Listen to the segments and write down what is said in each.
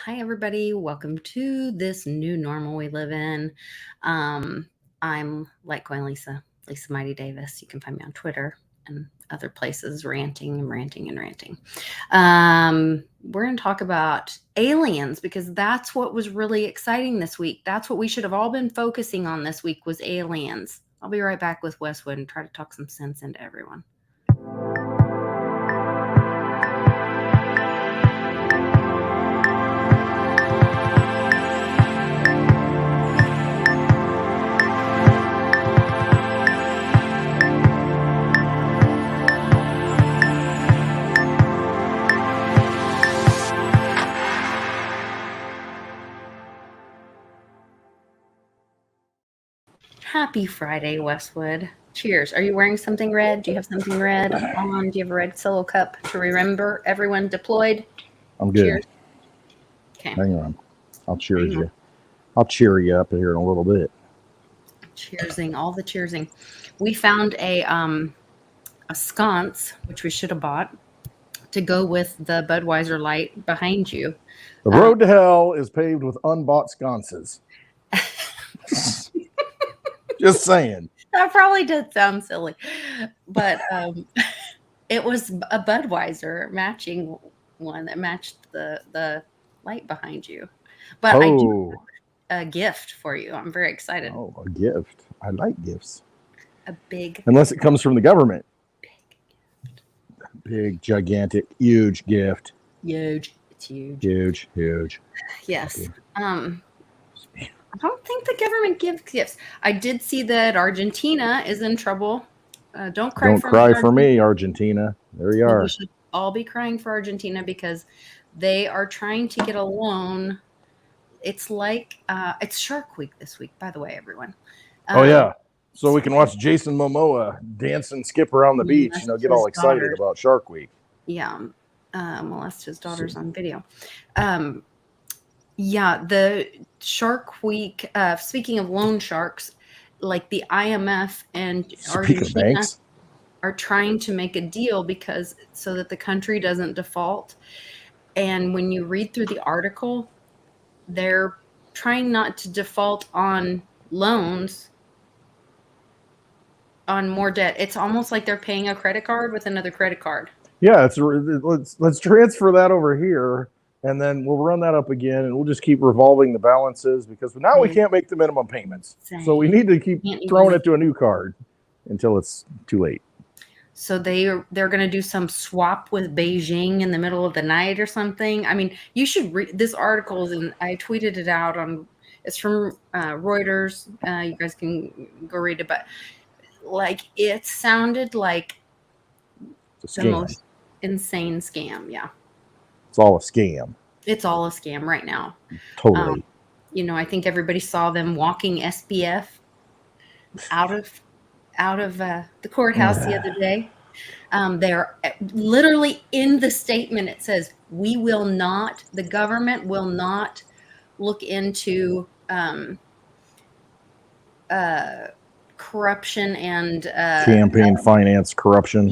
Hi, everybody. Welcome to this new normal we live in. I'm Litecoin Lisa, Lisa Mighty Davis. You can find me on Twitter and other places ranting and ranting and ranting. We're going to talk about aliens because that's what was really exciting this week. That's what we should have all been focusing on this week was aliens. I'll be right back with Westwood and try to talk some sense into everyone. Happy Friday, Westwood. Cheers. Are you wearing something red? Do you have something red on? Do you have a red solo cup to remember everyone deployed? I'm good. Cheers. Okay. Hang on. I'll cheers you. I'll cheer you up here in a little bit. Cheersing, all the cheersing. We found a sconce, which we should have bought, to go with the Budweiser light behind you. The road to hell is paved with unbought sconces. Just saying. That probably did sound silly, but it was a Budweiser matching one that matched the light behind you. But I do have a gift for you. I'm very excited. Oh, a gift. I like gifts. A big. Unless it comes from the government. Big gift. Big, gigantic, huge gift. Huge. It's huge. Huge. Yes. I don't think the government gives gifts. I did see that Argentina is in trouble. Don't cry for me, Argentina. There you are. We should all be crying for Argentina because they are trying to get a loan. It's like it's Shark Week this week, by the way, everyone. Oh yeah, so we can watch Jason Momoa dance and skip around the beach. Get all excited about Shark Week. Yeah, molest his daughters on video. Yeah, the Shark Week, speaking of loan sharks, like the IMF and Argentina are trying to make a deal so that the country doesn't default. And when you read through the article, they're trying not to default on loans, on more debt. It's almost like they're paying a credit card with another credit card. Yeah, let's transfer that over here. And then we'll run that up again, and we'll just keep revolving the balances because now we can't make the minimum payments. So we need to keep throwing it to a new card until it's too late. So they're going to do some swap with Beijing in the middle of the night or something. I mean, you should read this article, and I tweeted it out it's from Reuters. You guys can go read it, but like it sounded like the most insane scam. Yeah. It's all a scam. It's all a scam right now. Totally. I think everybody saw them walking SBF out of the courthouse the other day. They're literally in the statement. It says, the government will not look into corruption and campaign finance corruption.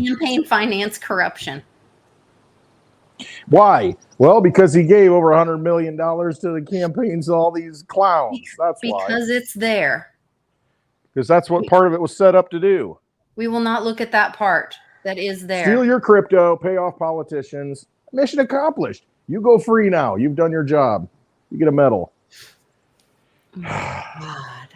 Why? Well, because he gave over $100 million to the campaigns of all these clowns. That's why. Because it's there. Because that's what part of it was set up to do. We will not look at that part that is there. Steal your crypto, pay off politicians. Mission accomplished. You go free now. You've done your job. You get a medal. Oh my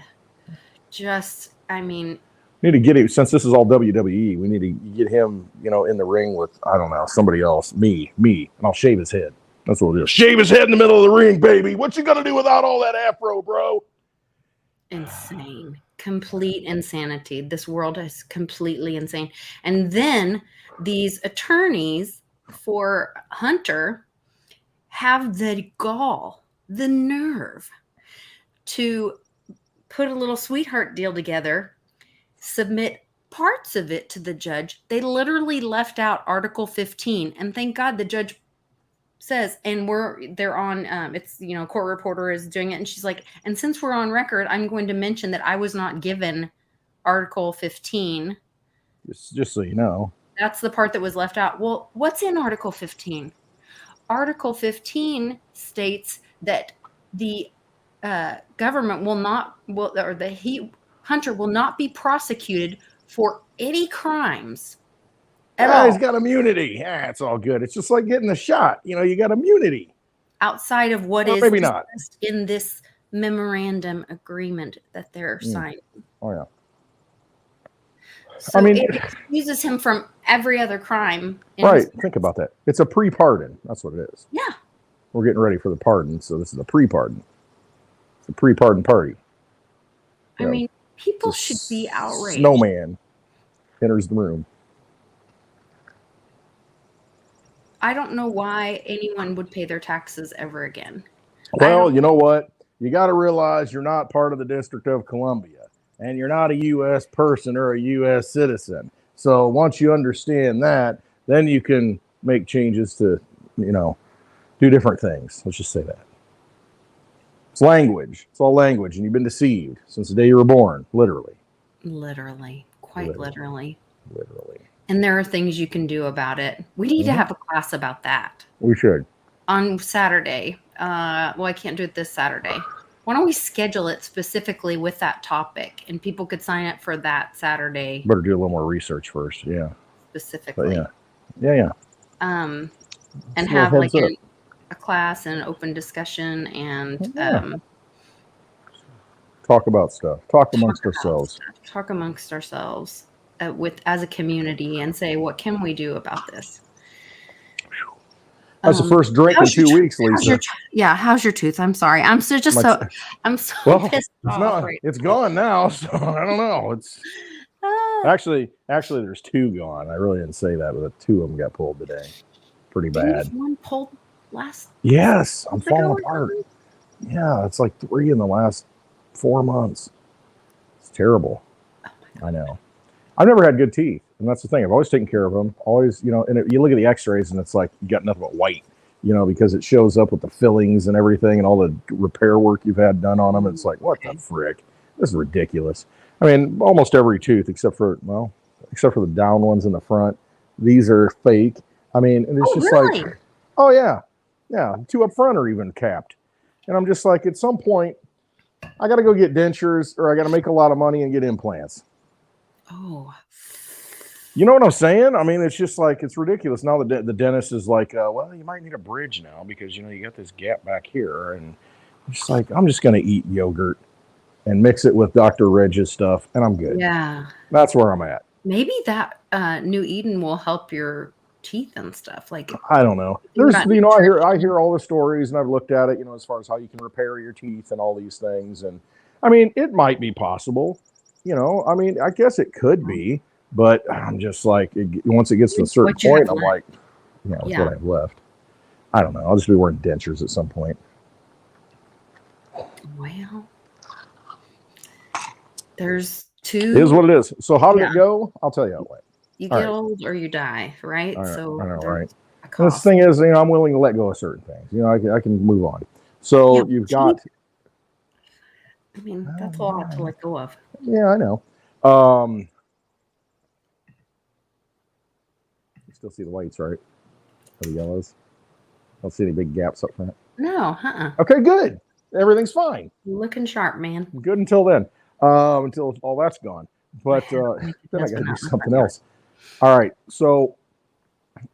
God. We need to get him, since this is all WWE, we need to get him, in the ring with, I don't know, somebody else, me, and I'll shave his head. That's what we'll do. Shave his head in the middle of the ring, baby. What you gonna do without all that afro, bro? Insane. Complete insanity. This world is completely insane. And then these attorneys for Hunter have the gall, the nerve to put a little sweetheart deal together, submit parts of it to the judge. They literally left out Article 15, and thank God the judge says, and they're on, it's, court reporter is doing it, and she's like, and since we're on record, I'm going to mention that I was not given Article 15. Just so you know. That's the part that was left out. Well, what's in Article 15? Article 15 states that the government hunter will not be prosecuted for any crimes at all. He's got immunity. It's all good. It's just like getting the shot. You got immunity. Outside of what is maybe not in this memorandum agreement that they're signing. Oh, yeah. So it excuses him from every other crime. Right. Think about that. It's a pre-pardon. That's what it is. Yeah. We're getting ready for the pardon, so this is a pre-pardon. It's a pre-pardon party. I mean, people should be outraged. Snowman enters the room. I don't know why anyone would pay their taxes ever again. Well, you know what? You got to realize you're not part of the District of Columbia, and you're not a U.S. person or a U.S. citizen. So once you understand that, then you can make changes to, do different things. Let's just say that. It's language. It's all language, and you've been deceived since the day you were born, literally. Literally. Quite literally. Literally. And there are things you can do about it. We need to have a class about that. We should. On Saturday. Well, I can't do it this Saturday. Why don't we schedule it specifically with that topic, and people could sign up for that Saturday? Better do a little more research first. Yeah. Specifically. But yeah. And have like a class and an open discussion and talk about stuff. Talk amongst ourselves. Talk amongst ourselves as a community and say, what can we do about this? That's the first drink in 2 weeks, Lisa. How's your tooth? I'm sorry. I'm so pissed off. It's gone now, so I don't know. It's actually there's 2 gone. I really didn't say that, but 2 of them got pulled today. Pretty bad. One pulled last. Yes, I'm falling apart. Yeah, it's like 3 in the last 4 months. It's terrible. Oh my God. I know. I've never had good teeth, and that's the thing. I've always taken care of them. Always, and you look at the X-rays, and it's like you got nothing but white, because it shows up with the fillings and everything, and all the repair work you've had done on them. It's like, what the frick? This is ridiculous. I mean, almost every tooth, except for the down ones in the front, these are fake. I mean, and it's just really? like, oh yeah, 2 up front are even capped, and I'm just like, at some point, I got to go get dentures, or I got to make a lot of money and get implants. Oh, you know what I'm saying? I mean, it's just like, it's ridiculous. Now the dentist is like, well, you might need a bridge now because, you got this gap back here. And I'm just like, I'm just going to eat yogurt and mix it with Dr. Reg's stuff, and I'm good. Yeah. That's where I'm at. Maybe that New Eden will help your teeth and stuff. Like, I don't know. There's, I hear all the stories, and I've looked at it, as far as how you can repair your teeth and all these things. And I mean, it might be possible. I mean, I guess it could be, but I'm just like, once it gets to a certain point, I'm like, what I have left. I don't know. I'll just be wearing dentures at some point. Well, there's 2. It is what it is. So how did it go? I'll tell you how it went. You get old or you die, right? So I know, right? The thing is, I'm willing to let go of certain things. I can move on. So you've got. I mean, that's a lot to let go of. Yeah, I know. You still see the whites, right? Or the yellows? Don't see any big gaps up front. No, Okay, good. Everything's fine. Looking sharp, man. Good until then. Until all that's gone. But then I got to do something else. All right. So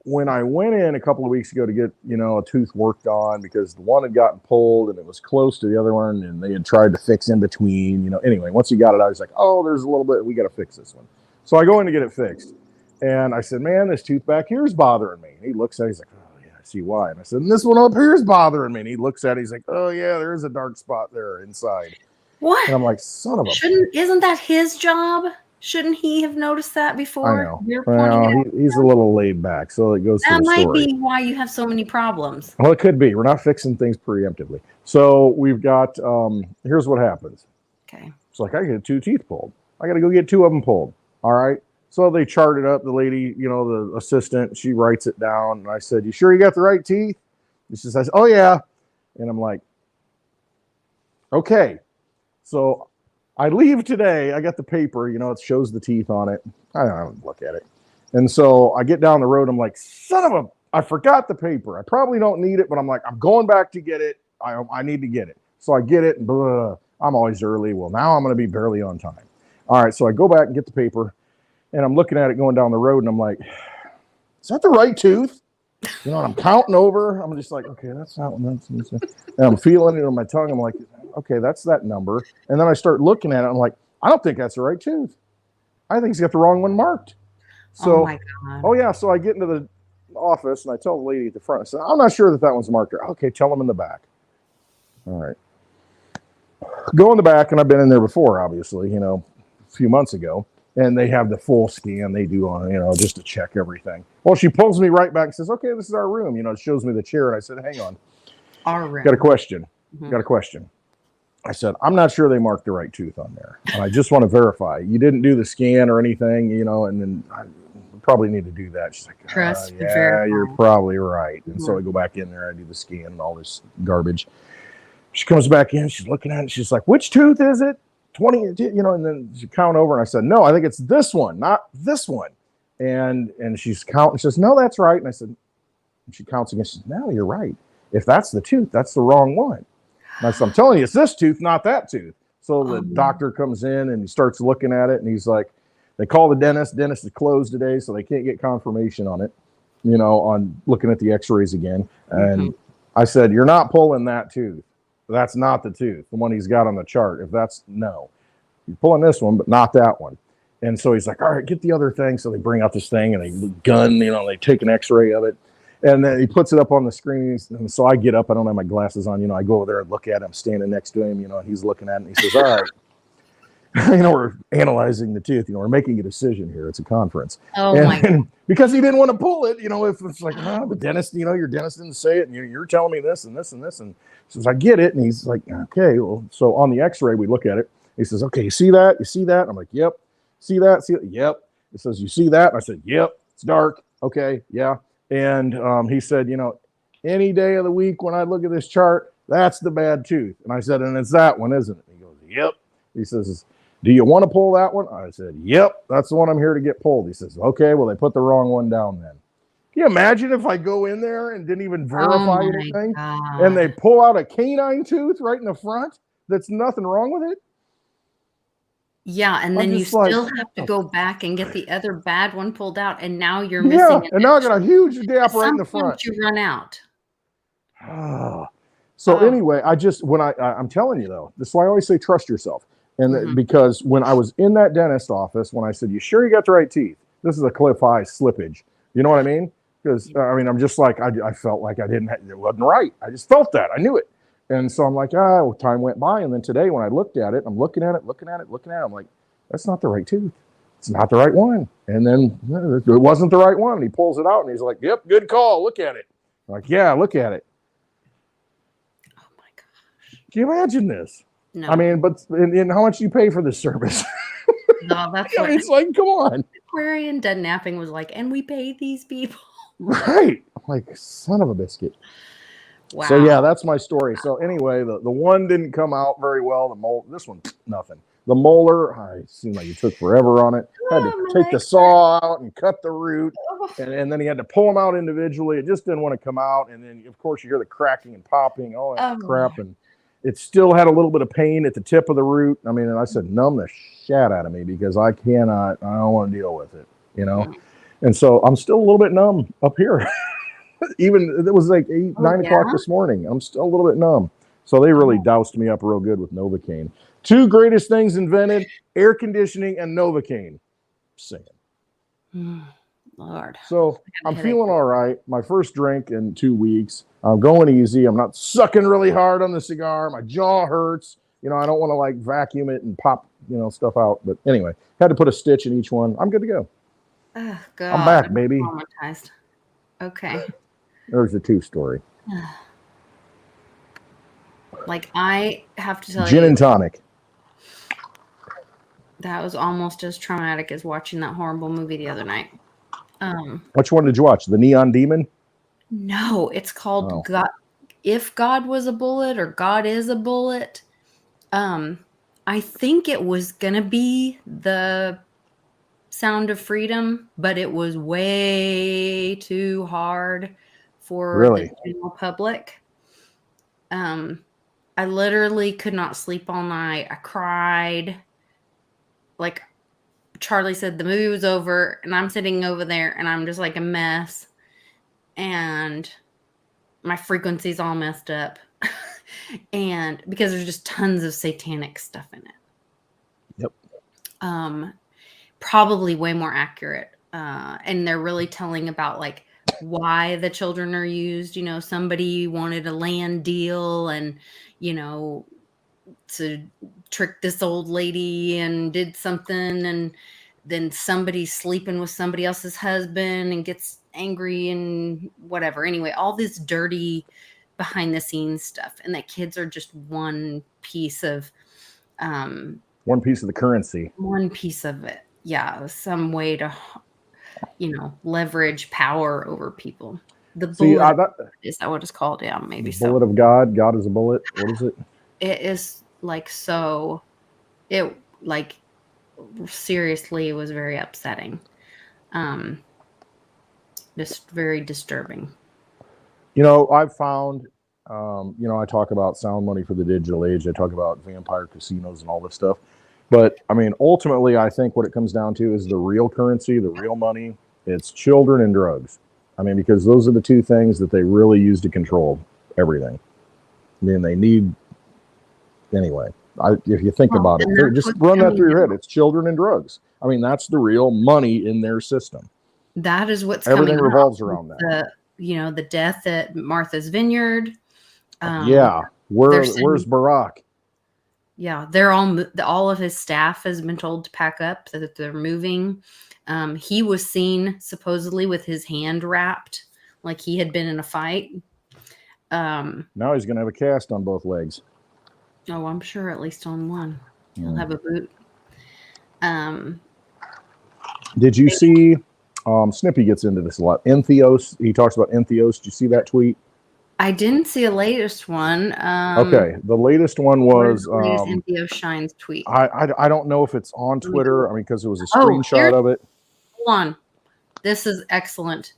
when I went in a couple of weeks ago to get, a tooth worked on because the one had gotten pulled and it was close to the other one and they had tried to fix in between, anyway, once you got it, I was like, oh, there's a little bit, we got to fix this one. So I go in to get it fixed. And I said, man, this tooth back here is bothering me. And he looks at it, he's like, oh yeah, I see why. And I said, and this one up here is bothering me. And he looks at it, he's like, oh yeah, there is a dark spot there inside. What? And I'm like, son of a. Isn't that his job? Shouldn't he have noticed that before? I know. He's a little laid back, so it goes to the story. That might be why you have so many problems. Well, it could be. We're not fixing things preemptively. So we've got, here's what happens. Okay. It's like, I get 2 teeth pulled. I got to go get 2 of them pulled. All right. So they charted up. The lady, the assistant, she writes it down. And I said, you sure you got the right teeth? And she says, oh, yeah. And I'm like, okay. So I leave today. I got the paper, it shows the teeth on it. I don't look at it. And so I get down the road. I'm like, son of a, I forgot the paper. I probably don't need it, but I'm like, I'm going back to get it. I need to get it. So I get it, and blah, I'm always early. Well, now I'm going to be barely on time. All right, so I go back and get the paper, and I'm looking at it going down the road, and I'm like, is that the right tooth? You know, and I'm counting over. I'm just like, okay, that's that one. And I'm feeling it on my tongue. I'm like, okay, that's that number. And then I start looking at it. I'm like, I don't think that's the right tooth. I think he's got the wrong one marked. So, oh my God. Oh yeah. So I get into the office and I tell the lady at the front, I said, I'm not sure that one's marked. Okay, tell them in the back. All right. Go in the back, and I've been in there before, obviously, you know, a few months ago. And they have the full scan they do on, you know, just to check everything. Well, she pulls me right back and says, okay, this is our room. You know, it shows me the chair. And I said, hang on. Our room. Got a question. Got a question. I said, I'm not sure they marked the right tooth on there. And I just want to verify. You didn't do the scan or anything, you know, and then I probably need to do that. She's like, yeah, you're probably right. And so I go back in there, I do the scan and all this garbage. She comes back in, she's looking at it, she's like, which tooth is it? 20, you know, and then she count over, and I said, no, I think it's this one, not this one. And she's counting, she says, no, that's right. And I said, and she counts again, she says, no, you're right. If that's the tooth, that's the wrong one. And I said, I'm telling you, it's this tooth, not that tooth. So the doctor comes in and he starts looking at it, and he's like, they call the dentist. Dentist is closed today, so they can't get confirmation on it, you know, on looking at the x-rays again. And I said, you're not pulling that tooth. That's not the tooth, the one he's got on the chart. If that's, no, you're pulling this one, but not that one. And so he's like, all right, get the other thing. So they bring out this thing and they gun, you know, they take an x-ray of it. And then he puts it up on the screen. And so I get up, I don't have my glasses on, you know, I go over there and look at him, standing next to him, you know, and he's looking at it, and he says, all right, you know, we're analyzing the tooth, you know, we're making a decision here. It's a conference. And because he didn't want to pull it, you know, if it's like, oh, the dentist, you know, your dentist didn't say it, and you're telling me this and this and this. And says, I get it. And he's like, okay, well, so on the x-ray, we look at it. He says, okay, you see that? You see that? I'm like, yep. See that? See it? Yep. It says, you see that? And I said, yep. It's dark. Okay. Yeah. And he said, you know, any day of the week when I look at this chart, that's the bad tooth. And I said, and it's that one, isn't it? He goes, yep. He says, do you want to pull that one? I said, yep, that's the one I'm here to get pulled. He says, okay, well, they put the wrong one down then. Can you imagine if I go in there and didn't even verify anything? And they pull out a canine tooth right in the front that's nothing wrong with it? Yeah, and then you still have to go back and get the other bad one pulled out, and now you're missing. Yeah, and now I got a huge gap right in the front. You run out. So anyway, I'm telling you though, this is why I always say trust yourself. And because when I was in that dentist office, when I said, you sure you got the right teeth? This is a cliff high slippage. You know what I mean? Because I mean, I'm just like, I felt like it wasn't right. I just felt that. I knew it. And so I'm like, time went by. And then today when I looked at it, I'm looking at it. I'm like, that's not the right tooth. It's not the right one. And then it wasn't the right one. And he pulls it out and he's like, yep, good call. Look at it. I'm like, yeah, look at it. Oh my gosh. Can you imagine this? No. I mean, but and how much do you pay for this service? No, that's what it's like, come on. Aquarian Dead Napping was like, and we pay these people. Right. I'm like, son of a biscuit. Wow. So yeah, that's my story. So anyway, the one didn't come out very well. The molar, this one, nothing. The molar, it seemed like he took forever on it. Had to take the saw out and cut the root. And then he had to pull them out individually. It just didn't want to come out. And then, of course, you hear the cracking and popping, all that crap. And it still had a little bit of pain at the tip of the root. I mean, and I said, numb the shit out of me because I don't want to deal with it, you know? And so I'm still a little bit numb up here. Even it was like 9 o'clock this morning. I'm still a little bit numb. So they really doused me up real good with Novocaine. 2 greatest things invented, air conditioning and Novocaine. Saying. Lord. So I'm feeling all right. My first drink in 2 weeks. I'm going easy. I'm not sucking really hard on the cigar. My jaw hurts. You know, I don't want to like vacuum it and pop, you know, stuff out. But anyway, had to put a stitch in each one. I'm good to go. Oh, God. I'm back, baby. Traumatized. Okay. There's the 2 story. Like, I have to tell you. Gin and tonic. That was almost as traumatic as watching that horrible movie the other night. Which one did you watch? The Neon Demon? No, it's called God. If God Was a Bullet or God is a Bullet. I think it was gonna be the Sound of Freedom, but it was way too hard for Really? the general public. I literally could not sleep all night. I cried. Like Charlie said, the movie was over, and I'm sitting over there, and I'm just like a mess, and my frequency's all messed up, and because there's just tons of satanic stuff in it. Yep. Probably way more accurate, and they're really telling about like why the children are used. Somebody wanted a land deal, and to trick this old lady and did something, and then somebody's sleeping with somebody else's husband and gets angry and whatever. Anyway, all this dirty behind the scenes stuff, and that kids are just one piece of the currency. One piece of it. Yeah, some way to leverage power over people. The bullet is that what it's called? Yeah, maybe the bullet of God. God is a bullet. What is it? It is like so. It like seriously was very upsetting. Just very disturbing. I've found, I talk about sound money for the digital age. I talk about vampire casinos and all this stuff. But, I mean, ultimately, I think what it comes down to is the real currency, the real money. It's children and drugs. I mean, because those are the two things that they really use to control everything. I mean, they need, anyway, if you think about it, just run that through your head. It's children and drugs. I mean, that's the real money in their system. That is what's everything revolves around that. The death at Martha's Vineyard. Where's Barack? Yeah, they're all of his staff has been told to pack up, that they're moving. He was seen supposedly with his hand wrapped, like he had been in a fight. Now he's going to have a cast on both legs. Oh, I'm sure at least on one. He'll have a boot. Did you see? Snippy gets into this a lot. Entheos. He talks about Entheos. Did you see that tweet? I didn't see a latest one. Okay, the latest one was Entheos Shines tweet. I don't know if it's on Twitter. I mean, because it was a screenshot of it. Hold on, this is excellent.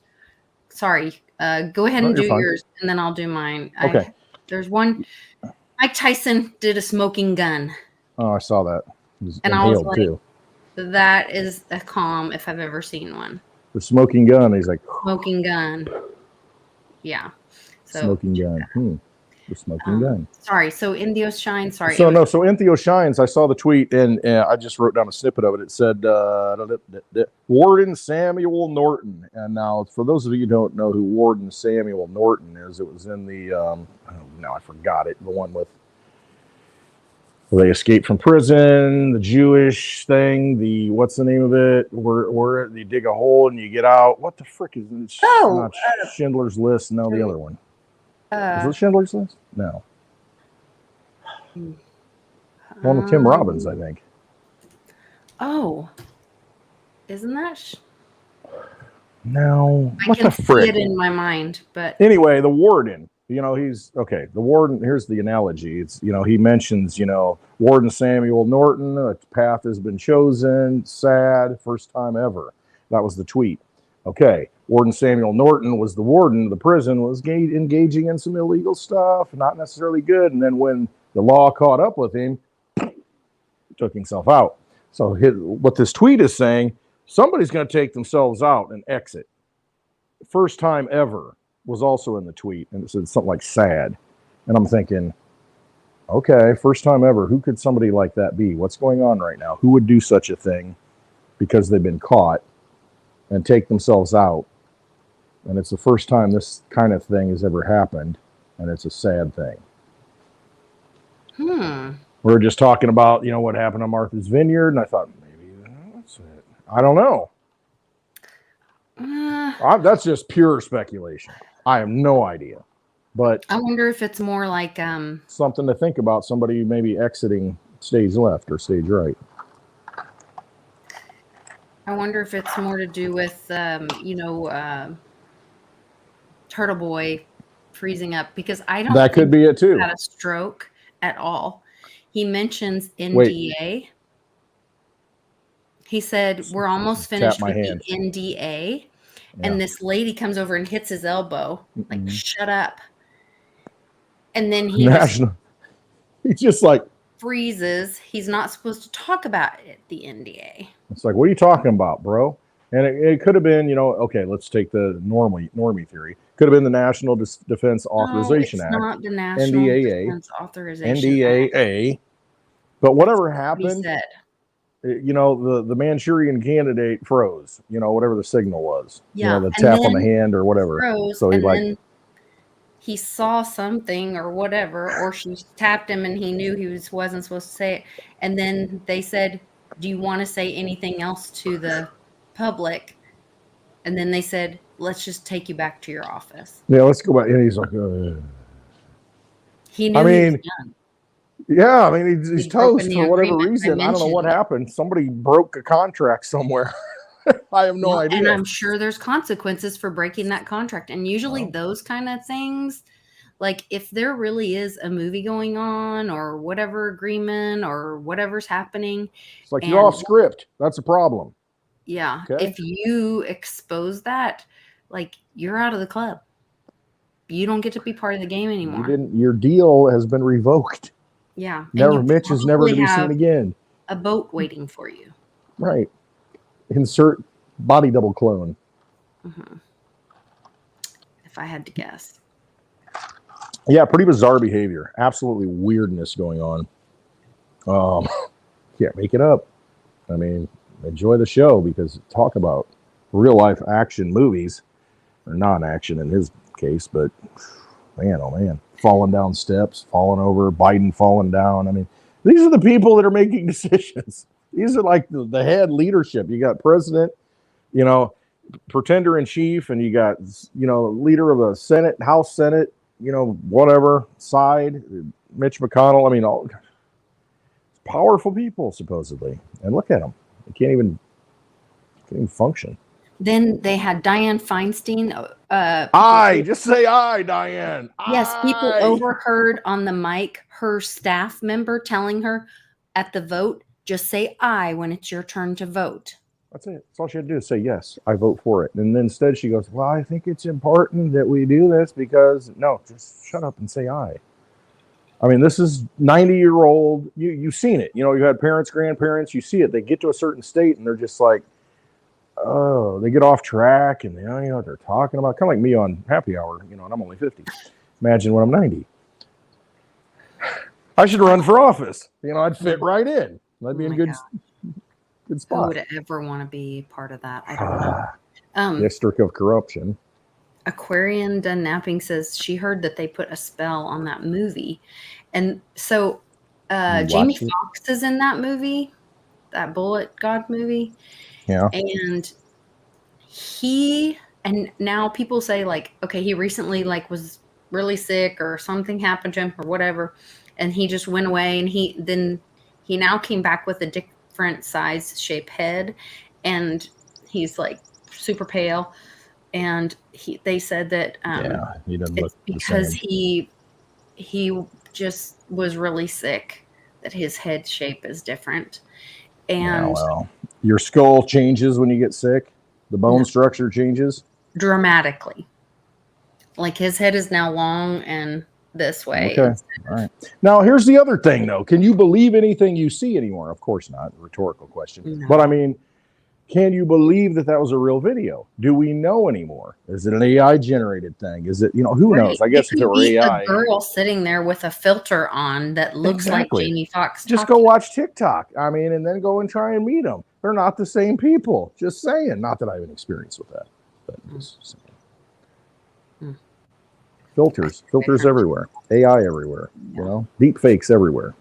Sorry, go ahead and do yours, and then I'll do mine. Okay. There's one. Mike Tyson did a smoking gun. Oh, I saw that. And I was like, too. That is a calm if I've ever seen one. The smoking gun. He's like smoking gun. Yeah. So, smoking gun. The smoking gun. Sorry. So Entheos Shines. Sorry. So Entheos Shines. I saw the tweet and I just wrote down a snippet of it. It said Warden Samuel Norton. And now, for those of you who don't know who Warden Samuel Norton is, it was in the now I forgot it. The one with where they escaped from prison, the Jewish thing, the what's the name of it? Where you dig a hole and you get out. What the frick is it? Not Schindler's List. No, the other one. Is it Schindler's List? No. One with Tim Robbins, I think. Oh, isn't that? No. I can see it in my mind, but anyway, the warden. He's okay. The warden. Here's the analogy. It's he mentions Warden Samuel Norton. A path has been chosen. Sad. First time ever. That was the tweet. Okay. Warden Samuel Norton was the warden of the prison. Was engaging in some illegal stuff. Not necessarily good. And then when the law caught up with him, took himself out. So what this tweet is saying, somebody's going to take themselves out and exit. First time ever. Was also in the tweet, and it said something like sad. And I'm thinking, okay, first time ever. Who could somebody like that be? What's going on right now? Who would do such a thing because they've been caught and take themselves out? And it's the first time this kind of thing has ever happened, and it's a sad thing. We're just talking about, what happened on Martha's Vineyard, and I thought, maybe that's it. I don't know. That's just pure speculation. I have no idea, but I wonder if it's more like something to think about. Somebody maybe exiting stage left or stage right. I wonder if it's more to do with Turtle Boy freezing up, because I don't. That could be it too. Had a stroke at all. He mentions NDA. He said, we're almost finished with hand. the NDA. Yeah. And this lady comes over and hits his elbow, like, shut up. And then he he's just like freezes. He's not supposed to talk about it, the NDA. It's like, what are you talking about, bro? And it could have been, okay, let's take the normie theory. Could have been the National Defense Authorization Act. Not the National Defense Authorization NDAA. Act. But whatever happened, the Manchurian Candidate froze, whatever the signal was. Yeah. The tap on the hand or whatever. Froze, so he saw something or whatever, or she tapped him and he knew he wasn't supposed to say it. And then they said, do you want to say anything else to the public? And then they said, let's just take you back to your office. Yeah, let's go back. And he's like, he knew he was done. Yeah, I mean, he's toast for whatever reason. I don't know what happened. Somebody broke a contract somewhere. I have no idea. And I'm sure there's consequences for breaking that contract. And usually those kind of things, like if there really is a movie going on or whatever agreement or whatever's happening. It's like you're off script. That's a problem. Yeah. Okay? If you expose that, like you're out of the club. You don't get to be part of the game anymore. Your deal has been revoked. Yeah. Mitch is never to be seen again. A boat waiting for you. Right. Insert body double clone. If I had to guess. Yeah, pretty bizarre behavior. Absolutely weirdness going on. Can't make it up. I mean, enjoy the show because talk about real life action movies, or non-action in his case, but man, oh man, falling down steps, falling over, Biden falling down. I mean, these are the people that are making decisions. These are like the head leadership. You got president, pretender in chief, and you got, leader of the Senate, House Senate, whatever side, Mitch McConnell. I mean, all powerful people supposedly. And look at them. They can't even function. Then they had Dianne Feinstein. Just say aye, Dianne. Yes, people overheard on the mic her staff member telling her at the vote, just say aye when it's your turn to vote. That's it. That's all she had to do is say, yes, I vote for it. And then instead she goes, well, I think it's important that we do this because, no, just shut up and say aye. I mean, this is 90-year-old. You've seen it. You had parents, grandparents. You see it. They get to a certain state and they're just like, oh, they get off track and they don't know what they're talking about. Kind of like me on Happy Hour, and I'm only 50. Imagine when I'm 90. I should run for office. I'd fit right in. I'd be in good spot. Who would ever want to be part of that? I don't know. District of corruption. Aquarian Done Napping says she heard that they put a spell on that movie. And so Jamie Foxx is in that movie, that Bullet God movie. Yeah. And now people say like, okay, he recently was really sick or something happened to him or whatever. And he just went away and he now came back with a different size shape head and he's like super pale. And they said that he doesn't look because he just was really sick that his head shape is different. And your skull changes when you get sick. The bone structure changes dramatically. Like his head is now long and this way. Okay. All right. Now here's the other thing though. Can you believe anything you see anymore? Of course not. Rhetorical question. No. But I mean, can you believe that was a real video? Do we know anymore? Is it an AI generated thing? Is it, who knows? I guess if it were AI. A girl sitting there with a filter on that looks like Jamie Foxx. Just go watch TikTok. I mean, and then go and try and meet them. They're not the same people. Just saying. Not that I have an experience with that. But just saying. Filters everywhere. AI everywhere. Deep fakes everywhere.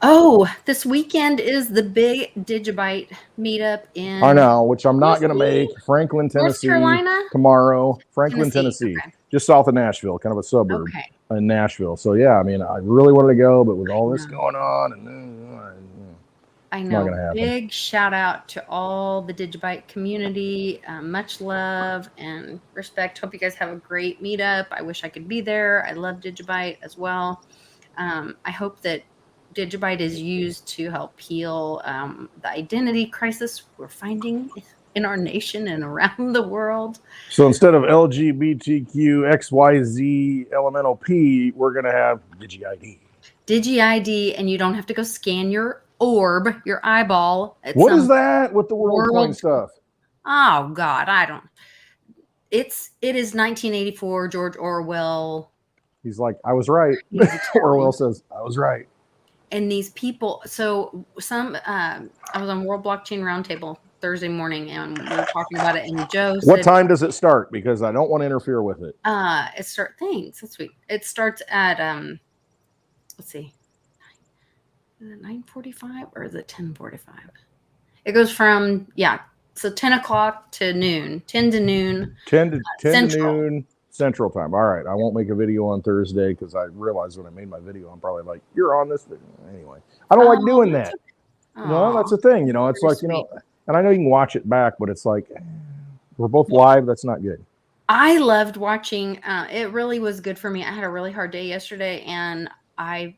Oh, this weekend is the big Digibyte meetup in... I know, which I'm not going to make. Franklin, Tennessee. North Carolina? Tomorrow. Franklin, Tennessee. Okay. Just south of Nashville, kind of a suburb in Nashville. So, yeah, I mean, I really wanted to go, but with all this going on, I know. Not gonna happen. Big shout out to all the Digibyte community. Much love and respect. Hope you guys have a great meetup. I wish I could be there. I love Digibyte as well. I hope that Digibyte is used to help heal the identity crisis we're finding in our nation and around the world. So instead of LGBTQ XYZ elemental P, we're going to have DigiID. DigiID, and you don't have to go scan your orb, your eyeball. What is that with the WorldCoin stuff? Oh God, I don't. It is 1984. George Orwell. He's like, I was right. Orwell says, I was right. And these people. So I was on World Blockchain Roundtable Thursday morning, and we were talking about it. And Joe said, what time does it start? Because I don't want to interfere with it. Thanks. That's sweet. It starts at let's see, is it 9:45 or is it 10:45? It goes from so 10 o'clock to noon, 10 to noon. 10 to noon Central Time. All right. I won't make a video on Thursday because I realized when I made my video, I'm probably like, you're on this video. Anyway, I don't like doing that. No, that's the thing. It's like, and I know you can watch it back, but it's like, we're both live. That's not good. I loved watching. It really was good for me. I had a really hard day yesterday, and I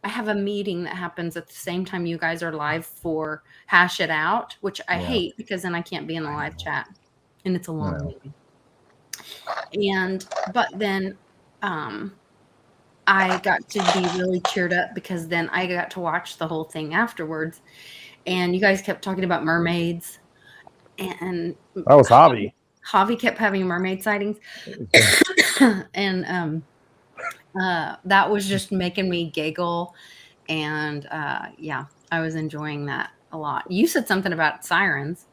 have a meeting that happens at the same time you guys are live for Hash It Out, which I hate because then I can't be in the live chat, and it's a long meeting. But then I got to be really cheered up because then I got to watch the whole thing afterwards, and you guys kept talking about mermaids, and that was Javi. Javi kept having mermaid sightings, and that was just making me giggle, and I was enjoying that a lot. You said something about sirens.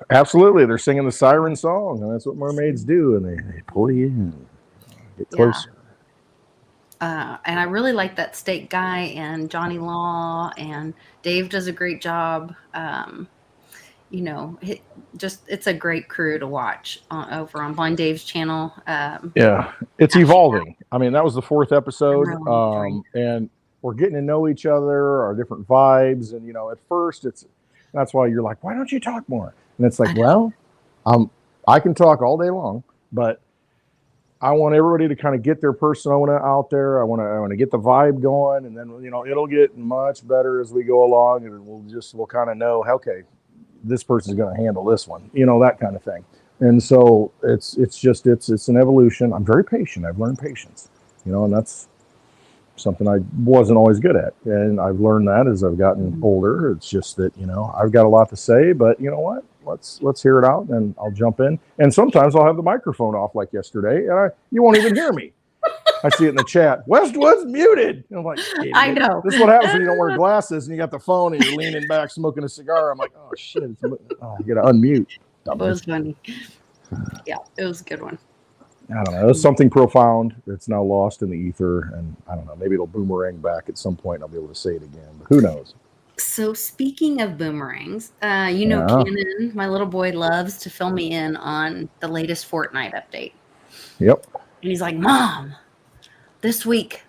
Absolutely, they're singing the siren song, and that's what mermaids do, and they pull you in, get closer. And I really like that State Guy and Johnny Law, and Dave does a great job. It's a great crew to watch over on Blind Dave's channel. It's evolving. I mean, that was the 4th episode, and we're getting to know each other, our different vibes, and at first that's why you're like, why don't you talk more? And it's like, well, I can talk all day long, but I want everybody to kind of get their persona out there. I want to get the vibe going, and then it'll get much better as we go along, and we'll kind of know, okay, this person's going to handle this one, that kind of thing. And so it's an evolution. I'm very patient. I've learned patience, and that's something I wasn't always good at. And I've learned that as I've gotten older. It's just that, I've got a lot to say, but you know what? Let's hear it out, and I'll jump in. And sometimes I'll have the microphone off like yesterday, and you won't even hear me. I see it in the chat. Westwood's muted. And I'm like, I know. This is what happens when you don't wear glasses and you got the phone and you're leaning back smoking a cigar. I'm like, oh shit, you got to unmute. It was funny. Yeah, it was a good one. I don't know. It was something profound that's now lost in the ether, and I don't know. Maybe it'll boomerang back at some point. And I'll be able to say it again, but who knows? So speaking of boomerangs, Cannon, my little boy, loves to fill me in on the latest Fortnite update. Yep. And he's like, Mom, this week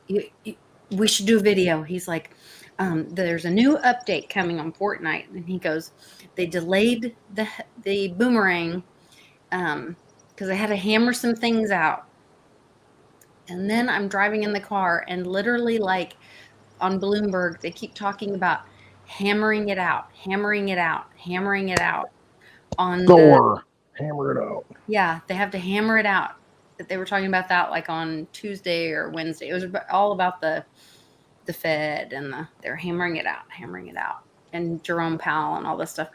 we should do a video. He's like, there's a new update coming on Fortnite, and he goes, they delayed the boomerang because I had to hammer some things out. And then I'm driving in the car, and literally, like on Bloomberg, they keep talking about hammering it out. On Thor, hammer it out. Yeah, they have to hammer it out. That they were talking about that like on Tuesday or Wednesday. It was all about the Fed, and they're hammering it out, and Jerome Powell and all this stuff.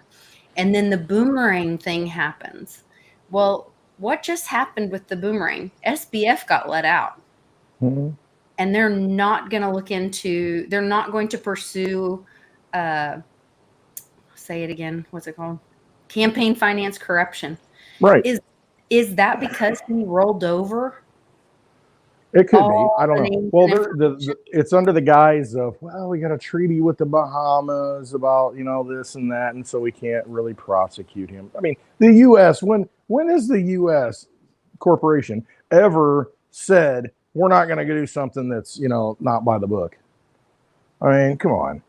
And then the boomerang thing happens. Well, what just happened with the boomerang? SBF got let out. Mm-hmm. And they're not going to pursue, say it again, what's it called? Campaign finance corruption. Right. Is that because he rolled over? It could be. I don't know. Well, it's under the guise of, well, we got a treaty with the Bahamas about, this and that, and so we can't really prosecute him. I mean, the U.S., when has the U.S. corporation ever said, we're not going to do something that's, not by the book? I mean, come on.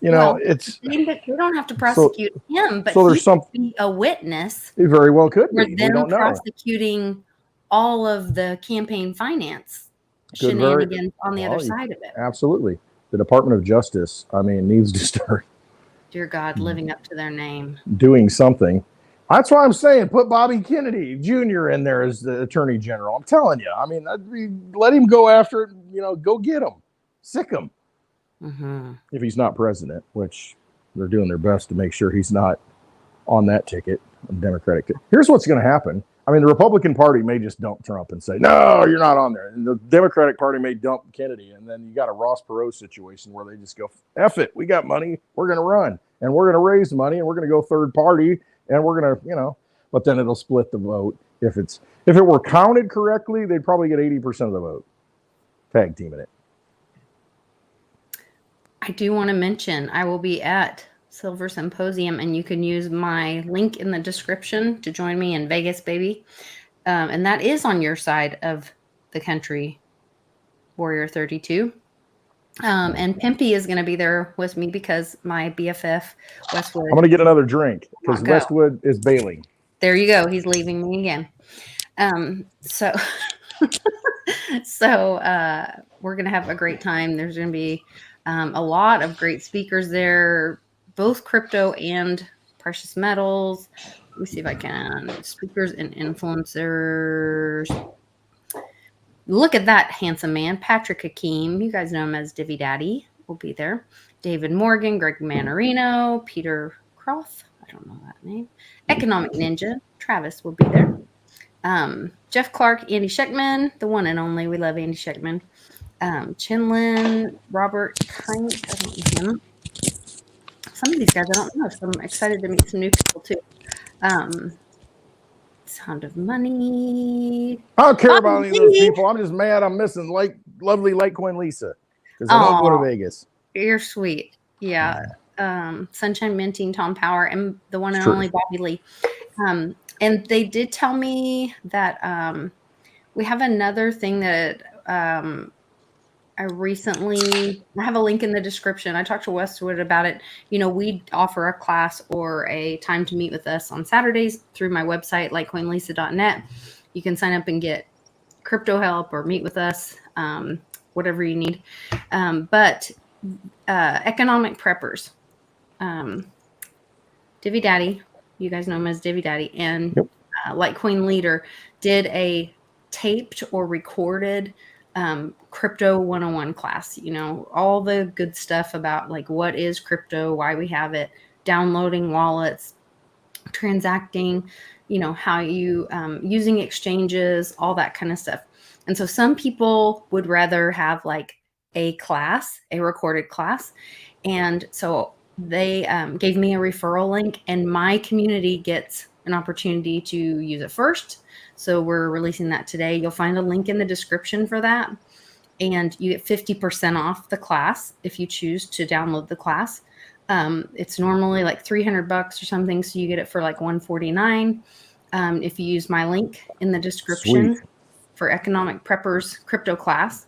They don't have to prosecute him, but so he could be a witness. He very well could be. We don't know. Prosecuting all of the campaign finance shenanigans on the other side of it. Absolutely. The Department of Justice, I mean, needs to start, dear God, living up to their name, doing something. That's why I'm saying put Bobby Kennedy Jr. in there as the Attorney General. I'm telling you. I mean, let him go after it. Go get him, sick him. If he's not president, which they're doing their best to make sure he's not on that ticket, Democratic ticket. Here's what's going to happen. I mean, the Republican Party may just dump Trump and say, no, you're not on there. And the Democratic Party may dump Kennedy. And then you got a Ross Perot situation where they just go, F it. We got money. We're going to run. And we're going to raise money. And we're going to go third party. And we're going to, but then it'll split the vote. If it were counted correctly, they'd probably get 80% of the vote. Tag teaming it. I do want to mention I will be at Silver Symposium, and you can use my link in the description to join me in Vegas, baby. And that is on your side of the country, Warrior 32. And Pimpy is going to be there with me because my BFF, Westwood. I'm going to get another drink because Westwood is bailing. There you go. He's leaving me again. So we're going to have a great time. There's going to be a lot of great speakers there, both crypto and precious metals. Let me see if I can. Speakers and influencers. Look at that handsome man, Patrick Hakeem. You guys know him as Divvy Daddy. Will be there. David Morgan, Greg Manarino, Peter Croth. I don't know that name. Economic Ninja. Travis will be there. Jeff Clark, Andy Scheckman, the one and only. We love Andy Scheckman. Chinlin, Robert Kine. I don't know him. Some of these guys I don't know, so I'm excited to meet some new people too. Sound of Money. I don't care about any of those people. I'm just mad I'm missing lovely Litecoin Lisa because I don't go to Vegas. You're sweet. Yeah. Sunshine Minting, Tom Power, and the one and only Bobby Lee. And they did tell me that we have another thing that I have a link in the description. I talked to Westwood about it. We offer a class or a time to meet with us on Saturdays through my website, litecoinlisa.net. You can sign up and get crypto help or meet with us, whatever you need. But economic preppers, Divvy Daddy, you guys know him as Divvy Daddy, and Litecoin Leader did a taped or recorded crypto 101 class, all the good stuff about what is crypto, why we have it, downloading wallets, transacting, how you using exchanges, all that kind of stuff. And so some people would rather have a recorded class. And so they gave me a referral link, and my community gets an opportunity to use it first. So we're releasing that today. You'll find a link in the description for that. And you get 50% off the class if you choose to download the class. It's normally $300 or something. So you get it for $149 if you use my link in the description for Economic Preppers crypto class.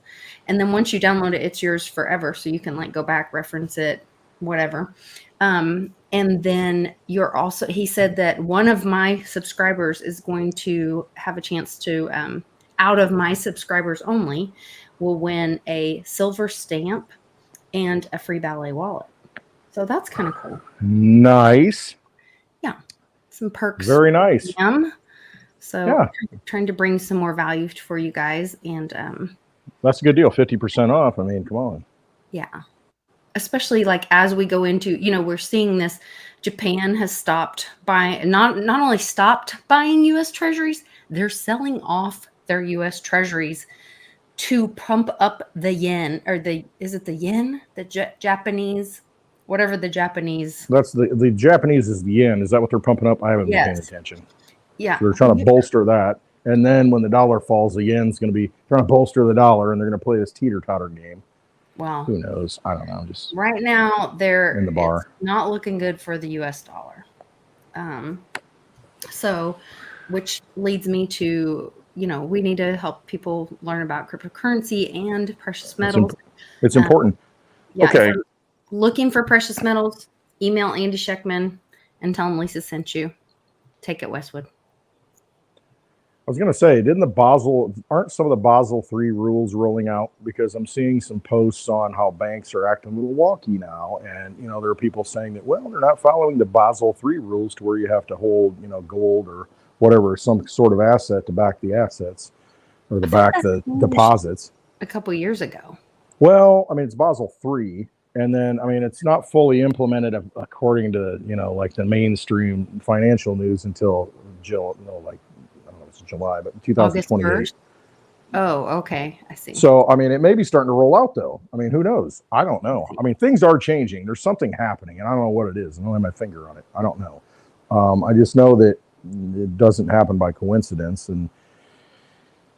And then once you download it, it's yours forever. So you can go back, reference it, whatever. And then he said that one of my subscribers is going to have a chance to, out of my subscribers only, will win a silver stamp and a free ballet wallet. So that's kind of cool. Nice. Yeah. Some perks. Very nice. So trying to bring some more value for you guys. And that's a good deal. 50% off. I mean, come on. Yeah. Especially as we go into, we're seeing this. Japan has stopped buying, not only stopped buying U.S. treasuries, they're selling off their U.S. treasuries to pump up the yen, or is it the yen? The Japanese, whatever the Japanese. That's the Japanese is the yen. Is that what they're pumping up? I haven't been paying attention. Yeah. So they're trying to bolster that. And then when the dollar falls, the yen's going to be trying to bolster the dollar, and they're going to play this teeter-totter game. Well, who knows? I don't know. Just right now, they're in the bar. It's not looking good for the U.S. dollar. So, which leads me to, we need to help people learn about cryptocurrency and precious metals. It's important. Okay. So looking for precious metals, email Andy Scheckman and tell him Lisa sent you. Take it, Westwood. was going to say, aren't some of the Basel III rules rolling out? Because I'm seeing some posts on how banks are acting a little wonky now. And, there are people saying that, well, they're not following the Basel III rules to where you have to hold, gold or whatever, some sort of asset to back the assets or to back the deposits. A couple years ago. Well, I mean, it's Basel III. And then, I mean, it's not fully implemented according to, like the mainstream financial news until July, but 2028. Oh, okay. I see. So, I mean, it may be starting to roll out, though. I mean, who knows? I don't know. I mean, things are changing. There's something happening, and I don't know what it is. I don't have my finger on it. I don't know. I just know that it doesn't happen by coincidence. And,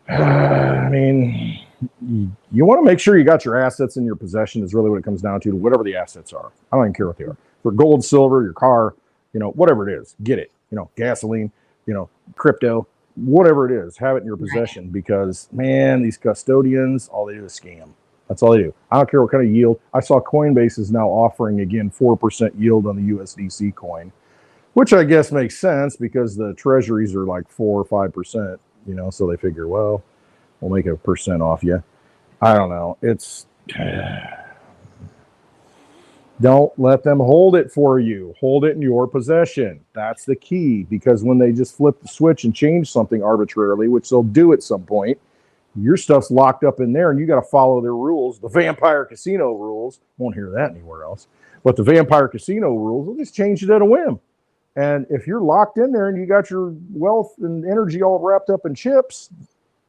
I mean, you want to make sure you got your assets in your possession is really what it comes down to, whatever the assets are. I don't even care what they are. For gold, silver, your car, whatever it is, get it. Gasoline, crypto, whatever it is, have it in your possession, because, man, these custodians, all they do is scam. That's all they do. I don't care what kind of yield. I saw Coinbase is now offering, again, 4% yield on the USDC coin, which I guess makes sense because the treasuries are like 4 or 5%, so they figure, well, we'll make 1% off you. I don't know. It's... Don't let them hold it for you. Hold it in your possession. That's the key, because when they just flip the switch and change something arbitrarily, which they'll do at some point, your stuff's locked up in there and you got to follow their rules. The vampire casino rules. Won't hear that anywhere else. But the vampire casino rules, they'll just change it at a whim. And if you're locked in there and you got your wealth and energy all wrapped up in chips,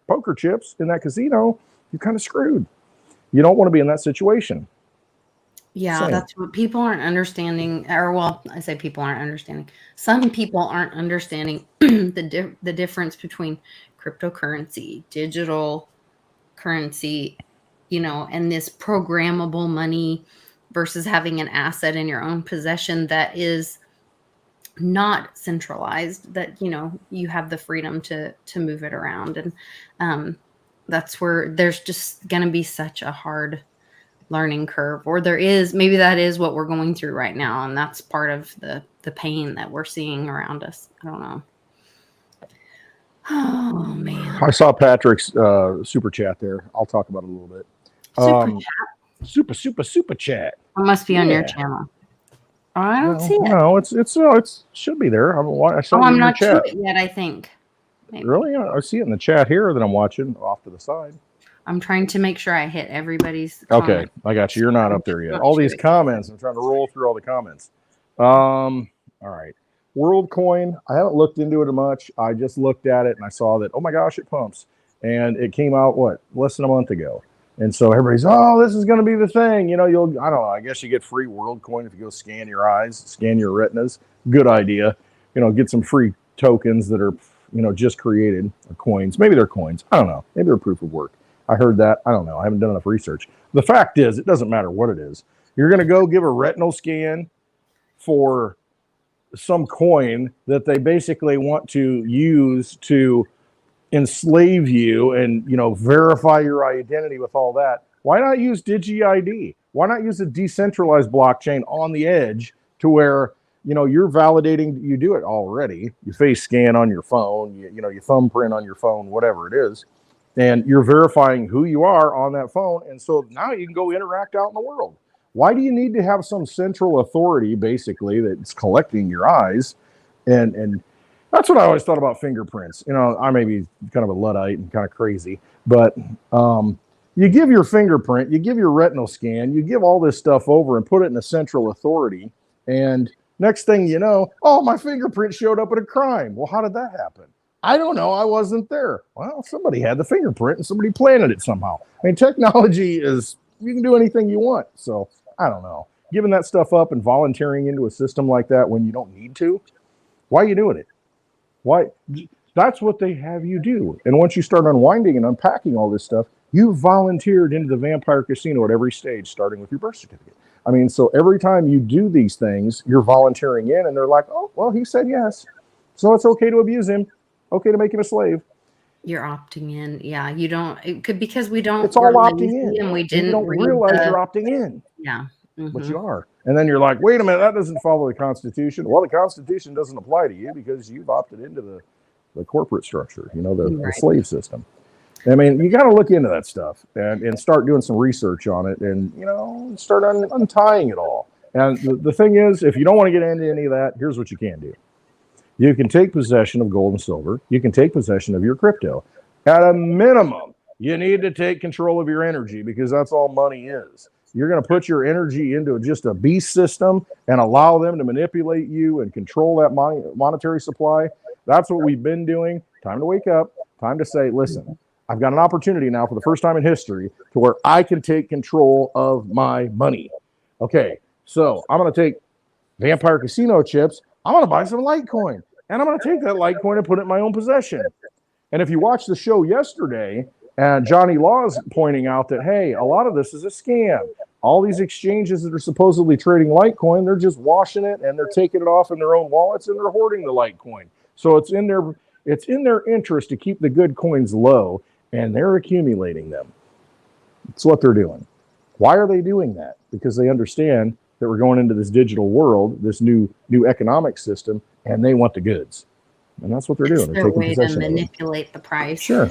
poker chips in that casino, you're kind of screwed. You don't want to be in that situation. Yeah, same. That's what people aren't understanding. Or, well, I say people aren't understanding. Some people aren't understanding the difference between cryptocurrency, digital currency, and this programmable money versus having an asset in your own possession that is not centralized, that, you have the freedom to move it around. And that's where there's just going to be such a hard learning curve, or maybe that is what we're going through right now, and that's part of the pain that we're seeing around us. I don't know. Oh man, I saw Patrick's super chat there. I'll talk about it a little bit. Super chat. It must be on your channel. Oh, I don't see it. No, it should be there. I'm not to it yet, I think. Maybe. Really? I see it in the chat here that I'm watching off to the side. I'm trying to make sure I hit everybody's comment. Okay, I got you. You're not up there yet. All these comments, I'm trying to roll through all the comments. All right. WorldCoin, I haven't looked into it much. I just looked at it and I saw that, oh my gosh, it pumps. And it came out, less than a month ago. And so everybody's, this is going to be the thing. I don't know, I guess you get free WorldCoin if you go scan your eyes, scan your retinas. Good idea. Get some free tokens that are, just created, or coins. Maybe they're coins. I don't know. Maybe they're proof of work. I heard that. I don't know. I haven't done enough research. The fact is, it doesn't matter what it is. You're going to go give a retinal scan for some coin that they basically want to use to enslave you and, verify your identity with all that. Why not use DigiID? Why not use a decentralized blockchain on the edge to where, you're validating you do it already. You face scan on your phone, you thumbprint on your phone, whatever it is. And you're verifying who you are on that phone. And so now you can go interact out in the world. Why do you need to have some central authority, basically, that's collecting your eyes? And that's what I always thought about fingerprints. I may be kind of a Luddite and kind of crazy, but you give your fingerprint, you give your retinal scan, you give all this stuff over and put it in a central authority. And next thing you know, my fingerprint showed up at a crime. Well, how did that happen? I don't know. I wasn't there. Well, somebody had the fingerprint and somebody planted it somehow. I mean, technology is, you can do anything you want. So I don't know. Giving that stuff up and volunteering into a system like that when you don't need to, why are you doing it? Why? That's what they have you do. And once you start unwinding and unpacking all this stuff, you volunteered into the vampire casino at every stage, starting with your birth certificate. I mean, so every time you do these things, you're volunteering in, and they're like, oh, well, he said yes. So it's okay to abuse him. Okay to make him a slave. You're opting in. Yeah, you don't. It could, because we don't. It's all opting in. And we didn't. You don't realize you're opting in. Yeah. Mm-hmm. But you are. And then you're like, wait a minute, that doesn't follow the Constitution. Well, the Constitution doesn't apply to you because you've opted into the the corporate structure, the slave system. I mean, you got to look into that stuff and start doing some research on it and, start untying it all. And the thing is, if you don't want to get into any of that, here's what you can do. You can take possession of gold and silver. You can take possession of your crypto. At a minimum, you need to take control of your energy, because that's all money is. You're going to put your energy into just a beast system and allow them to manipulate you and control that monetary supply. That's what we've been doing. Time to wake up. Time to say, listen, I've got an opportunity now for the first time in history to where I can take control of my money. Okay, so I'm going to take Vampire Casino chips. I'm going to buy some Litecoin, and I'm going to take that Litecoin and put it in my own possession. And if you watched the show yesterday, and Johnny Law's pointing out that, hey, a lot of this is a scam. All these exchanges that are supposedly trading Litecoin, they're just washing it and they're taking it off in their own wallets and they're hoarding the Litecoin. So it's in their interest to keep the good coins low, and they're accumulating them. That's what they're doing. Why are they doing that? Because they understand that we're going into this digital world, this new economic system, and they want the goods. And that's what they're doing. They're taking possession to manipulate the price. Sure.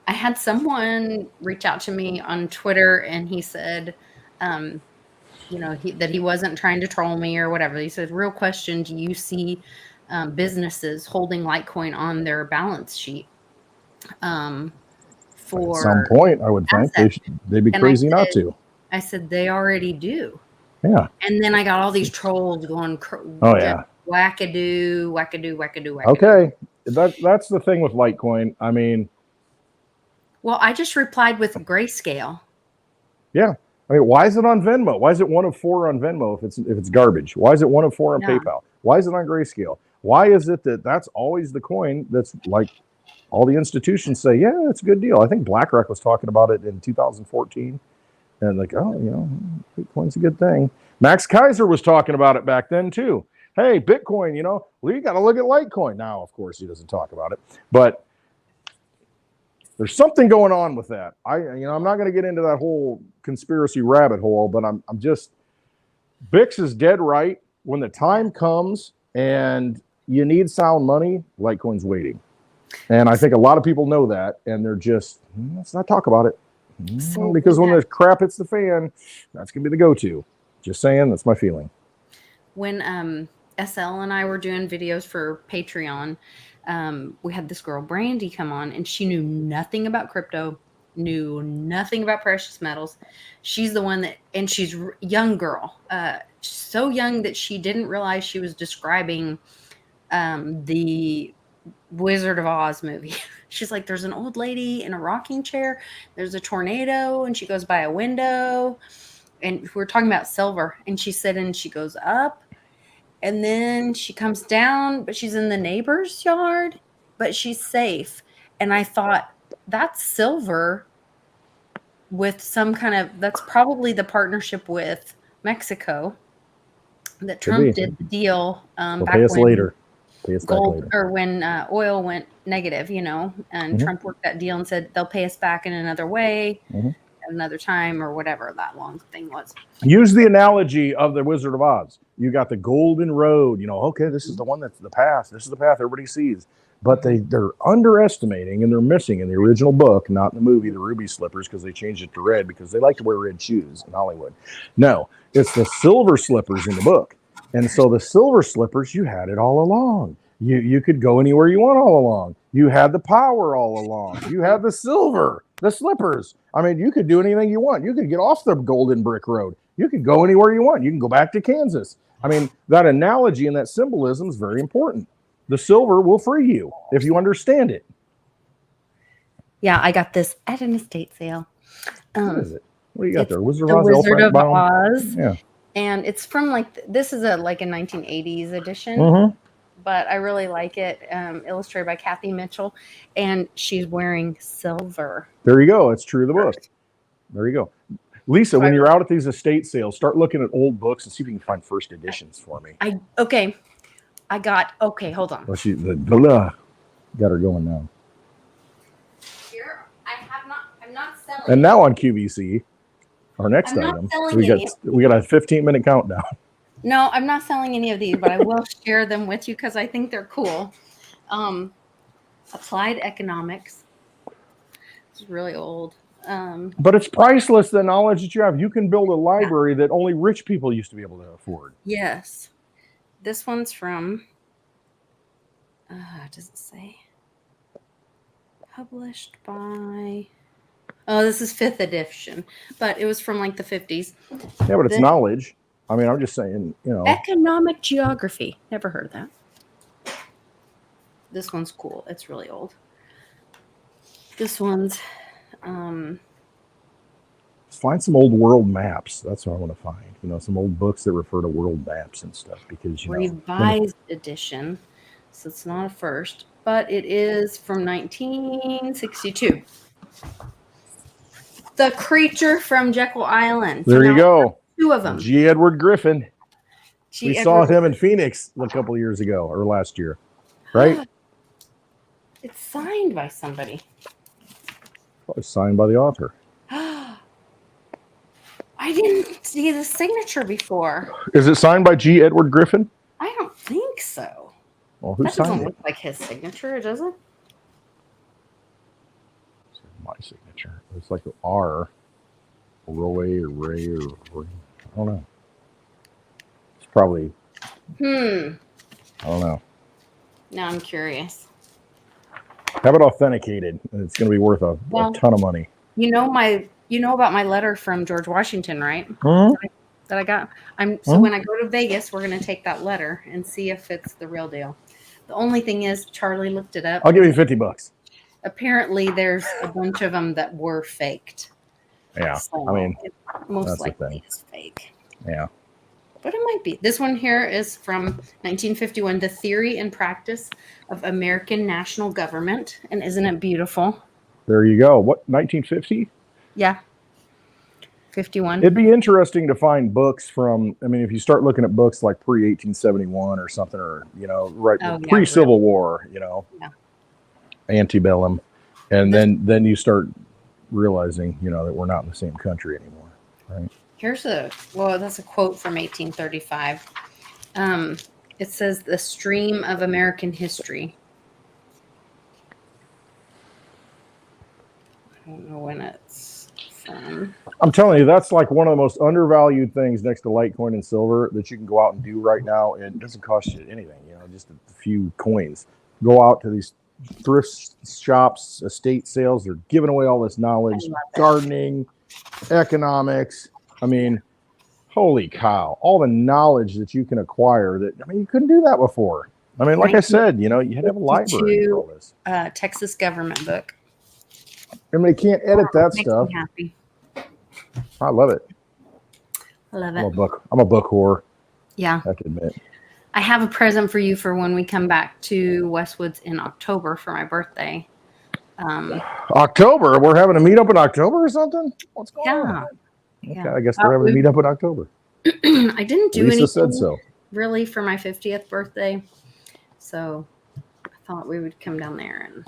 I had someone reach out to me on Twitter, and he said, that he wasn't trying to troll me or whatever. He said, real question, do you see businesses holding Litecoin on their balance sheet? For at some point, I would think they'd be crazy not to. I said, they already do. Yeah. And then I got all these trolls going, wackadoo. Okay. That's the thing with Litecoin. I mean. Well, I just replied with Grayscale. Yeah. I mean, why is it on Venmo? Why is it 1 of 4 on Venmo if it's garbage? Why is it 1 of 4 on PayPal? Why is it on Grayscale? Why is it that's always the coin that's like all the institutions say, yeah, it's a good deal. I think BlackRock was talking about it in 2014. And like, Bitcoin's a good thing. Max Kaiser was talking about it back then too. Hey, Bitcoin, you got to look at Litecoin. Now, of course, he doesn't talk about it, but there's something going on with that. I'm not going to get into that whole conspiracy rabbit hole, but I'm just, Bix is dead right. When the time comes and you need sound money, Litecoin's waiting. And I think a lot of people know that, and they're just, let's not talk about it. Because when the crap hits the fan, that's going to be the go-to. Just saying, that's my feeling. When SL and I were doing videos for Patreon, we had this girl, Brandy, come on, and she knew nothing about crypto, knew nothing about precious metals. She's the one and she's a young girl, so young that she didn't realize she was describing the Wizard of Oz movie. She's like, there's an old lady in a rocking chair, there's a tornado, and she goes by a window, and we're talking about silver, and she said, and she goes up, and then she comes down, but she's in the neighbor's yard, but she's safe. And I thought, that's silver with some kind of, that's probably the partnership with Mexico that Trump did the deal back pay us when later. Pay us gold back later. or when oil went negative, and Trump worked that deal and said they'll pay us back in another way, another time, or whatever that long thing was. Use the analogy of the Wizard of Oz. You got the golden road, okay, this is the one that's the path. This is the path everybody sees. But they're underestimating, and they're missing in the original book, not in the movie, the ruby slippers, because they changed it to red because they like to wear red shoes in Hollywood. No, it's the silver slippers in the book. And so the silver slippers, you had it all along. You could go anywhere you want all along. You had the power all along. You had the silver, the slippers. I mean, you could do anything you want. You could get off the golden brick road. You could go anywhere you want. You can go back to Kansas. I mean, that analogy and that symbolism is very important. The silver will free you if you understand it. Yeah, I got this at an estate sale. What is it? What do you got there? Wizard of Oz. Yeah. And it's from this is a 1980s edition, but I really like it. Illustrated by Kathy Mitchell, and she's wearing silver. There you go. It's true to the book. There you go. Lisa, when you're out at these estate sales, start looking at old books and see if you can find first editions for me. Okay, hold on. Well, got her going now. Here, I'm not selling. And now on QVC. Our next item, we got a 15-minute countdown. No, I'm not selling any of these, but I will share them with you because I think they're cool. Applied Economics. It's really old. But it's priceless, the knowledge that you have. You can build a library that only rich people used to be able to afford. Yes. This one's from, does it say? Published by, oh, this is 5th edition, but it was from like the 50s. Yeah, but it's knowledge. I mean, I'm just saying, you know. Economic Geography. Never heard of that. This one's cool. It's really old. This one's, find some old world maps. That's what I want to find. You know, some old books that refer to world maps and stuff, because, you know. Revised edition. So it's not a first, but it is from 1962. The Creature from Jekyll Island. There you go. 2 of them. G. Edward Griffin. We saw him in Phoenix a couple of years ago, or last year, right? It's signed by somebody. Probably signed by the author. I didn't see the signature before. Is it signed by G. Edward Griffin? I don't think so. Well, who that signed doesn't it? look like his signature, does it? My signature. It's like an R. Roy or Ray or I don't know. It's probably. I don't know. Now I'm curious. Have it authenticated, and it's going to be worth a ton of money. You know about my letter from George Washington, right? That I got. So when I go to Vegas, we're going to take that letter and see if it's the real deal. The only thing is, Charlie looked it up. I'll give you $50. Apparently, there's a bunch of them that were faked. Yeah, so I mean, most likely it's fake. Yeah, but it might be. This one here is from 1951, The Theory and Practice of American National Government. And isn't it beautiful? There you go. What, 1950? Yeah. 51. It'd be interesting to find books from, I mean, if you start looking at books like pre-1871 or something, or, you know, pre-Civil War, you know, antebellum. And then you start realizing, you know, that we're not in the same country anymore, right? Here's that's a quote from 1835. It says, "The stream of American history." I don't know when it's from. I'm telling you, that's like one of the most undervalued things next to Litecoin and silver that you can go out and do right now. And it doesn't cost you anything, you know, just a few coins. Go out to these thrift shops, estate sales. They're giving away all this knowledge, gardening, economics. I mean, holy cow, all the knowledge that you can acquire that, I mean, you couldn't do that before. I mean, like I said, you know, you had to have a library for all this. Texas government book. And they can't edit that stuff. Me happy. I love it. I love it. I'm a book whore. Yeah. I have to admit. I have a present for you for when we come back to Westwoods in October for my birthday. October? We're having a meetup in October or something? What's going on? Okay, I guess we're having a meetup in October. I didn't do Lisa anything said so. Really for my 50th birthday. So I thought we would come down there and.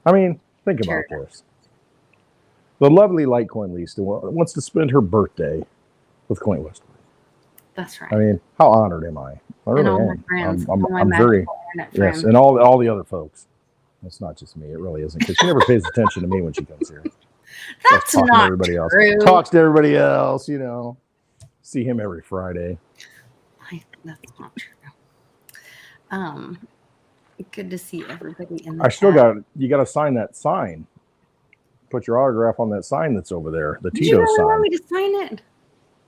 I mean, think about this. The lovely Litecoin Lisa wants to spend her birthday with Coin Westwood. That's right. I mean, how honored am I? I really am. I'm very, yes, and all the other folks. It's not just me. It really isn't, because she never pays attention to me when she comes here. That's not everybody true. Else. Talks to everybody else, you know. See him every Friday. That's not true. Good to see everybody in the you got to sign that sign. Put your autograph on that sign that's over there, the Tito's sign. You really want me to sign it?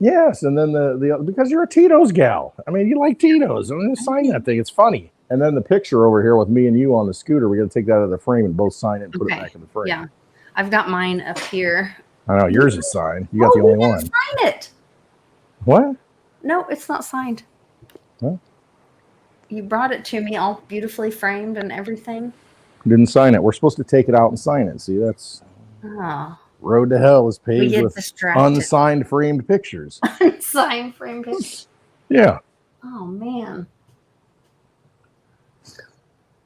Yes, and then the because you're a Tito's gal. I mean, you like Tito's. I'm going to sign that thing. It's funny. And then the picture over here with me and you on the scooter, we're going to take that out of the frame and both sign it and put it back in the frame. Yeah, I've got mine up here. I know, yours is signed. You got the only one. Sign it. What? No, it's not signed. Huh? You brought it to me all beautifully framed and everything. Didn't sign it. We're supposed to take it out and sign it. See, that's... Oh. Road to Hell is paved with distracted. Unsigned framed pictures. Unsigned framed pictures? Yeah. Oh, man.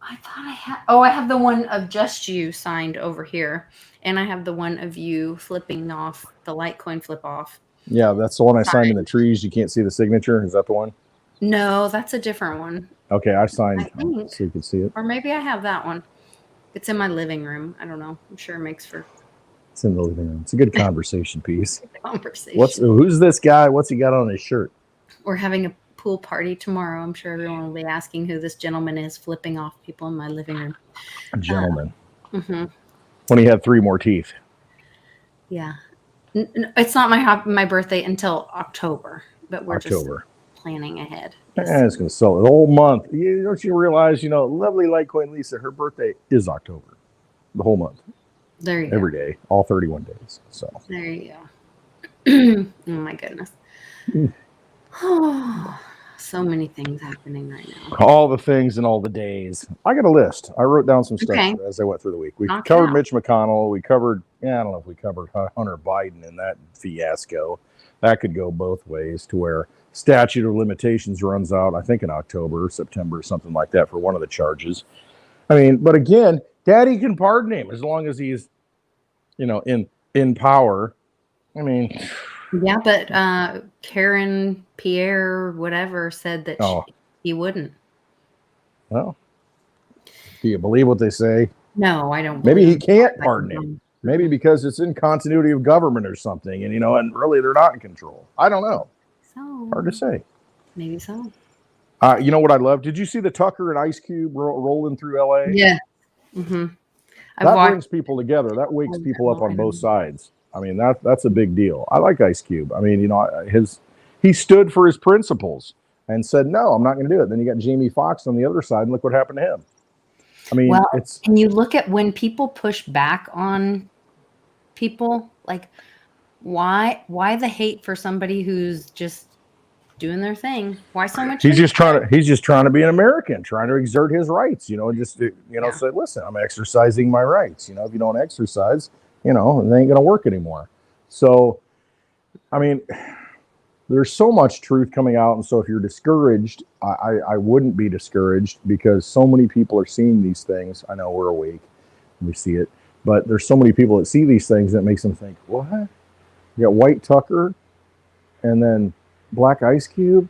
I thought I had... Oh, I have the one of just you signed over here. And I have the one of you flipping off, the Litecoin flip off. Yeah, that's the one I signed in the trees. You can't see the signature. Is that the one? No, that's a different one. Okay, I signed so you can see it. Or maybe I have that one. It's in my living room. I don't know. I'm sure it makes for It's in the living room. It's a good conversation piece. conversation. Who's this guy? What's he got on his shirt? We're having a pool party tomorrow. I'm sure everyone will be asking who this gentleman is flipping off people in my living room. A gentleman. Mm-hmm. When he had 3 more teeth. Yeah. It's not my birthday until October, but we're just planning ahead. It's going to sell the whole month. Don't you realize, lovely Litecoin Lisa, her birthday is October. The whole month. There you Every go. day, all 31 days. So there you go. Oh my goodness. So many things happening right now. All the things and all the days. I got a list. I wrote down some stuff as I went through the week. We covered Mitch McConnell. We covered, I don't know if we covered Hunter Biden and that fiasco. That could go both ways to where statute of limitations runs out, I think in October or September, something like that for one of the charges. I mean, but again, Daddy can pardon him as long as he's, in power. I mean, yeah, but Karen Pierre, whatever, said that he wouldn't. Well, do you believe what they say? No, I don't. Maybe he can't pardon him. Maybe because it's in continuity of government or something, and and really they're not in control. I don't know. So hard to say. Maybe so. You know what I love? Did you see the Tucker and Ice Cube rolling through LA? Yeah. Mm-hmm. That brings people together. That wakes people up on both sides. I mean, that's a big deal. I like Ice Cube. I mean, he stood for his principles and said, no, I'm not going to do it. Then you got Jamie Foxx on the other side, and look what happened to him. I mean, and you look at when people push back on people, like why the hate for somebody who's just doing their thing? Why so much? He's just trying to be an American, trying to exert his rights, say, listen, I'm exercising my rights. If you don't exercise, it ain't going to work anymore. So, I mean, there's so much truth coming out. And so if you're discouraged, I wouldn't be discouraged because so many people are seeing these things. I know we're awake and we see it, but there's so many people that see these things that makes them think, what? You got White Tucker and then Black Ice Cube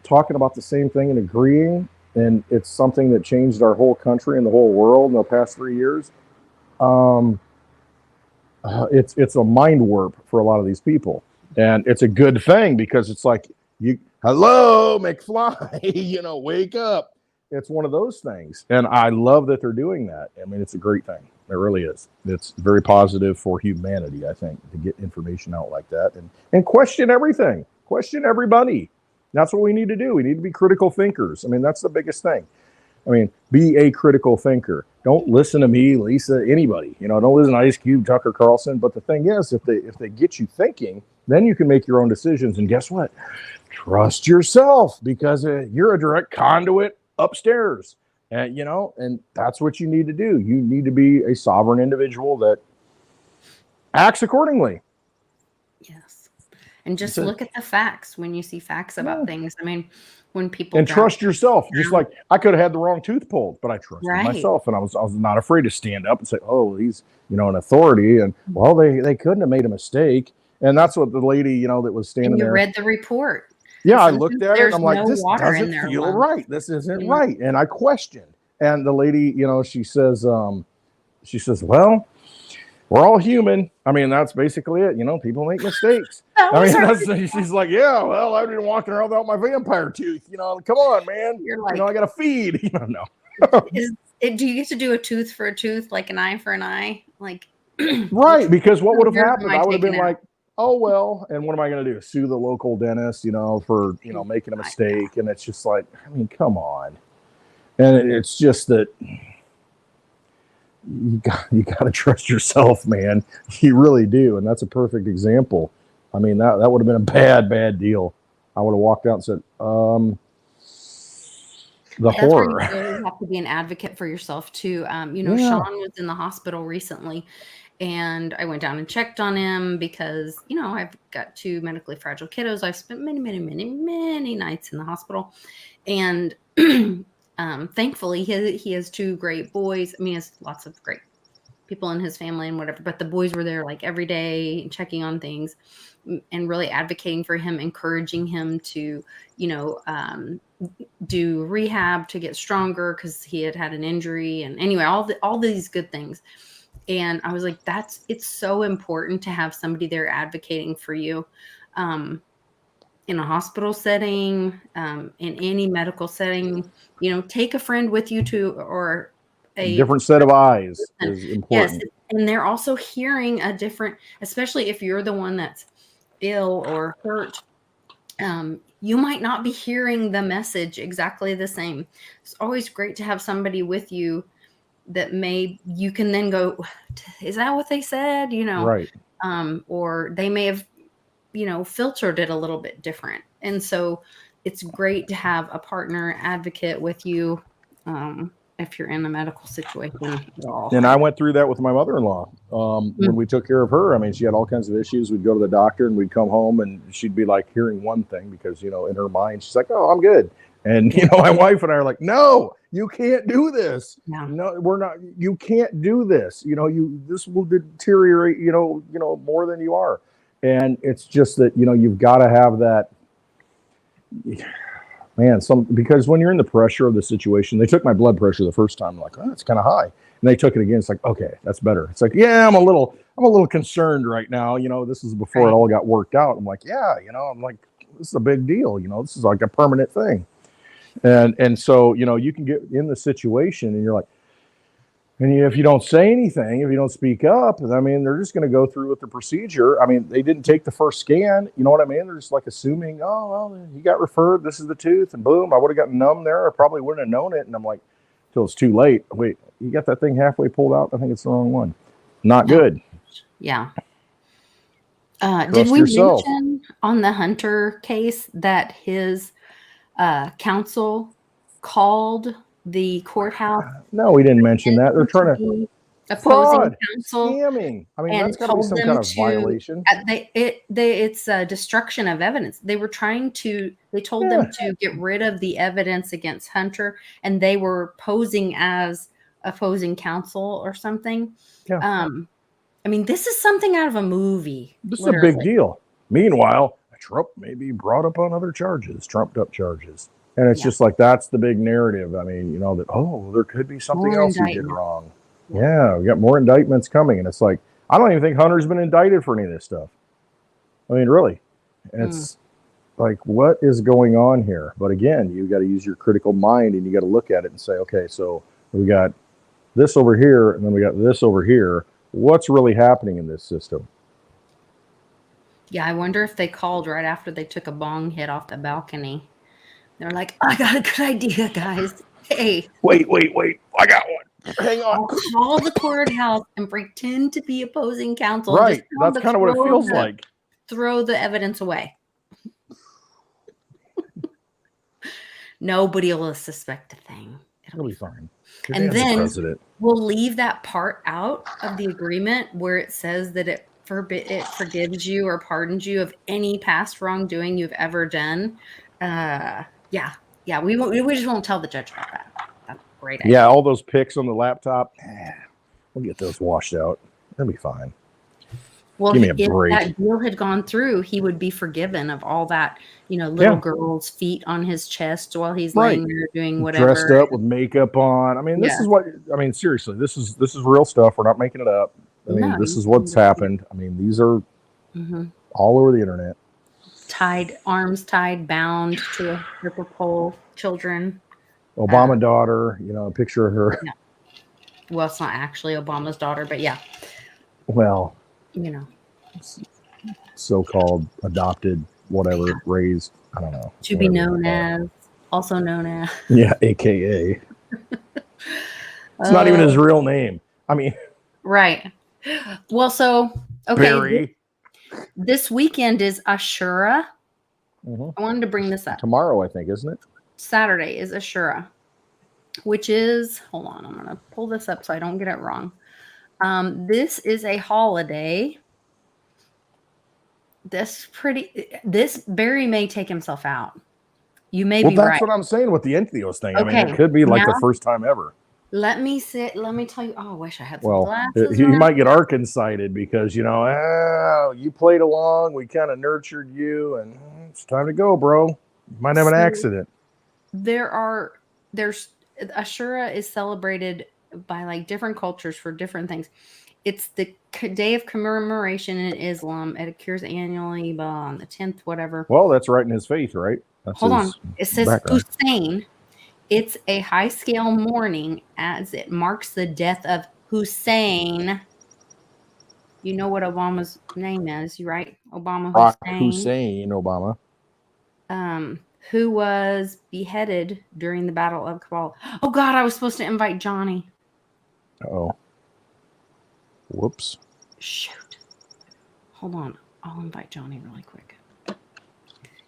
talking about the same thing and agreeing. And it's something that changed our whole country and the whole world in the past 3 years. It's a mind warp for a lot of these people. And it's a good thing because it's like, hello, McFly, wake up. It's one of those things. And I love that they're doing that. I mean, it's a great thing. It really is. It's very positive for humanity, I think, to get information out like that and question everything, question everybody. That's what we need to do. We need to be critical thinkers. I mean, that's the biggest thing. I mean, be a critical thinker. Don't listen to me, Lisa, anybody. Don't listen to Ice Cube, Tucker Carlson. But the thing is, if they get you thinking, then you can make your own decisions. And guess what? Trust yourself because you're a direct conduit upstairs. And that's what you need to do. You need to be a sovereign individual that acts accordingly. Yes. And just look at the facts when you see facts about things. I mean, when people and trust yourself, just like I could have had the wrong tooth pulled, but I trusted myself, and I was not afraid to stand up and say, "Oh, he's an authority," and well, they couldn't have made a mistake, and that's what the lady that was standing there. You read the report. Yeah, I looked at it and I'm like, this doesn't feel right. This isn't right, and I questioned. And the lady, she says, well, we're all human. I mean, that's basically it. People make mistakes. She's like, yeah, well, I've been walking around without my vampire tooth. Come on, man. You're like, I got to feed. No. Do you get to do a tooth for a tooth, like an eye for an eye? Like, right. Because what would have happened? I would have been like, oh, well, and what am I going to do? Sue the local dentist, for, making a mistake. And it's just like, I mean, come on. And it's just that you got to trust yourself, man. You really do. And that's a perfect example. I mean, that would have been a bad deal. I would have walked out and said, the horror. You have to be an advocate for yourself too. Sean was in the hospital recently, and I went down and checked on him because, I've got 2 medically fragile kiddos. I've spent many, many, many, many nights in the hospital, and thankfully he has 2 great boys. I mean, he has lots of great people in his family and whatever, but the boys were there like every day checking on things and really advocating for him, encouraging him to, do rehab to get stronger because he had had an injury. And anyway, all these good things. And I was like, it's so important to have somebody there advocating for you. In a hospital setting, in any medical setting, take a friend with you or a different set of eyes is important. Yes. And they're also hearing a different, especially if you're the one that's ill or hurt, you might not be hearing the message exactly the same. It's always great to have somebody with you that you can then go, is that what they said? Right. Or they may have, filtered it a little bit different. And so it's great to have a partner advocate with you, if you're in a medical situation at all. And I went through that with my mother-in-law. When we took care of her, I mean, she had all kinds of issues. We'd go to the doctor and we'd come home and she'd be like hearing one thing because, in her mind, she's like, oh, I'm good. And, my wife and I are like, no, you can't do this. Yeah. No, we're not, you can't do this. This will deteriorate, more than you are. And it's just that, you've got to have that, man, because when you're in the pressure of the situation, they took my blood pressure the first time, I'm like, oh, it's kind of high. And they took it again. It's like, okay, that's better. It's like, yeah, I'm a little concerned right now. This is before it all got worked out. I'm like, yeah, I'm like, this is a big deal. This is like a permanent thing. And so, you can get in the situation and you're like, and if you don't say anything, if you don't speak up, I mean, they're just going to go through with the procedure. I mean, they didn't take the first scan. You know what I mean? They're just like assuming, oh, well, he got referred. This is the tooth. And boom, I would have gotten numb there. I probably wouldn't have known it. And I'm like, till it's too late. Wait, you got that thing halfway pulled out? I think it's the wrong one. Not good. Yeah. Did we mention on the Hunter case that his counsel called the courthouse? No, we didn't mention that. They're trying to opposing counsel, scamming. I mean, that's got to be some kind of violation. It's a destruction of evidence. They were they told them to get rid of the evidence against Hunter, and they were posing as opposing counsel or something. Yeah. I mean, this is something out of a movie. This is a big deal. Meanwhile, Trump may be brought up on other charges, trumped-up charges. And it's just like, that's the big narrative. I mean, that, there could be something else he did wrong. Yeah, we got more indictments coming. And it's like, I don't even think Hunter's been indicted for any of this stuff. I mean, really. And it's like, what is going on here? But again, you got to use your critical mind and you got to look at it and say, okay, so we got this over here and then we got this over here. What's really happening in this system? Yeah, I wonder if they called right after they took a bong hit off the balcony. They're like, I got a good idea, guys. Hey. Wait. I got one. Hang on. I'll call the courthouse and pretend to be opposing counsel. Right. That's kind of what it feels like. Throw the evidence away. Nobody will suspect a thing. It'll be fine. And then we'll leave that part out of the agreement where it says that it forgives you or pardons you of any past wrongdoing you've ever done. Yeah, we just won't tell the judge about that. That's a great idea. Yeah, all those pics on the laptop, we'll get those washed out. That'll be fine. Well, if that deal had gone through, he would be forgiven of all that, little girl's feet on his chest while he's laying there doing whatever. Dressed up with makeup on. I mean, this is what, seriously, this is real stuff. We're not making it up. I mean, this is what's happened. I mean, these are all over the internet. Arms tied, bound to a stripper pole, children. Obama daughter, a picture of her. Yeah. Well, it's not actually Obama's daughter, but yeah. Well, so-called adopted, whatever, raised, I don't know. To be known as, also known as. Yeah, AKA. It's not even his real name. I mean. Right. Well, so, okay. Barry. This weekend is Ashura. I wanted to bring this up. Tomorrow, I think, isn't it? Saturday is Ashura, which is, hold on, I'm going to pull this up so I don't get it wrong. This is a holiday. Barry may take himself out. You may be right. Well, that's what I'm saying with the Entheos thing. Okay. I mean, it could be like the first time ever. Let me sit. Let me tell you. Oh, I wish I had some Well, glasses. you Around might get here. Arkansas-sided because, you played along, we kind of nurtured you, and it's time to go, bro. You might have an So accident. there's Ashura is celebrated by like different cultures for different things. It's the day of commemoration in Islam. It occurs annually on the 10th, whatever. Well, that's right in his faith, right? That's Hold on. his It says background. Hussein. It's a high scale mourning as it marks the death of Hussein. You know what Obama's name is, right? Obama Barack Hussein. Hussein Obama. Who was beheaded during the Battle of Kabul. Oh, God, I was supposed to invite Johnny. Oh. Whoops. Shoot. Hold on. I'll invite Johnny really quick.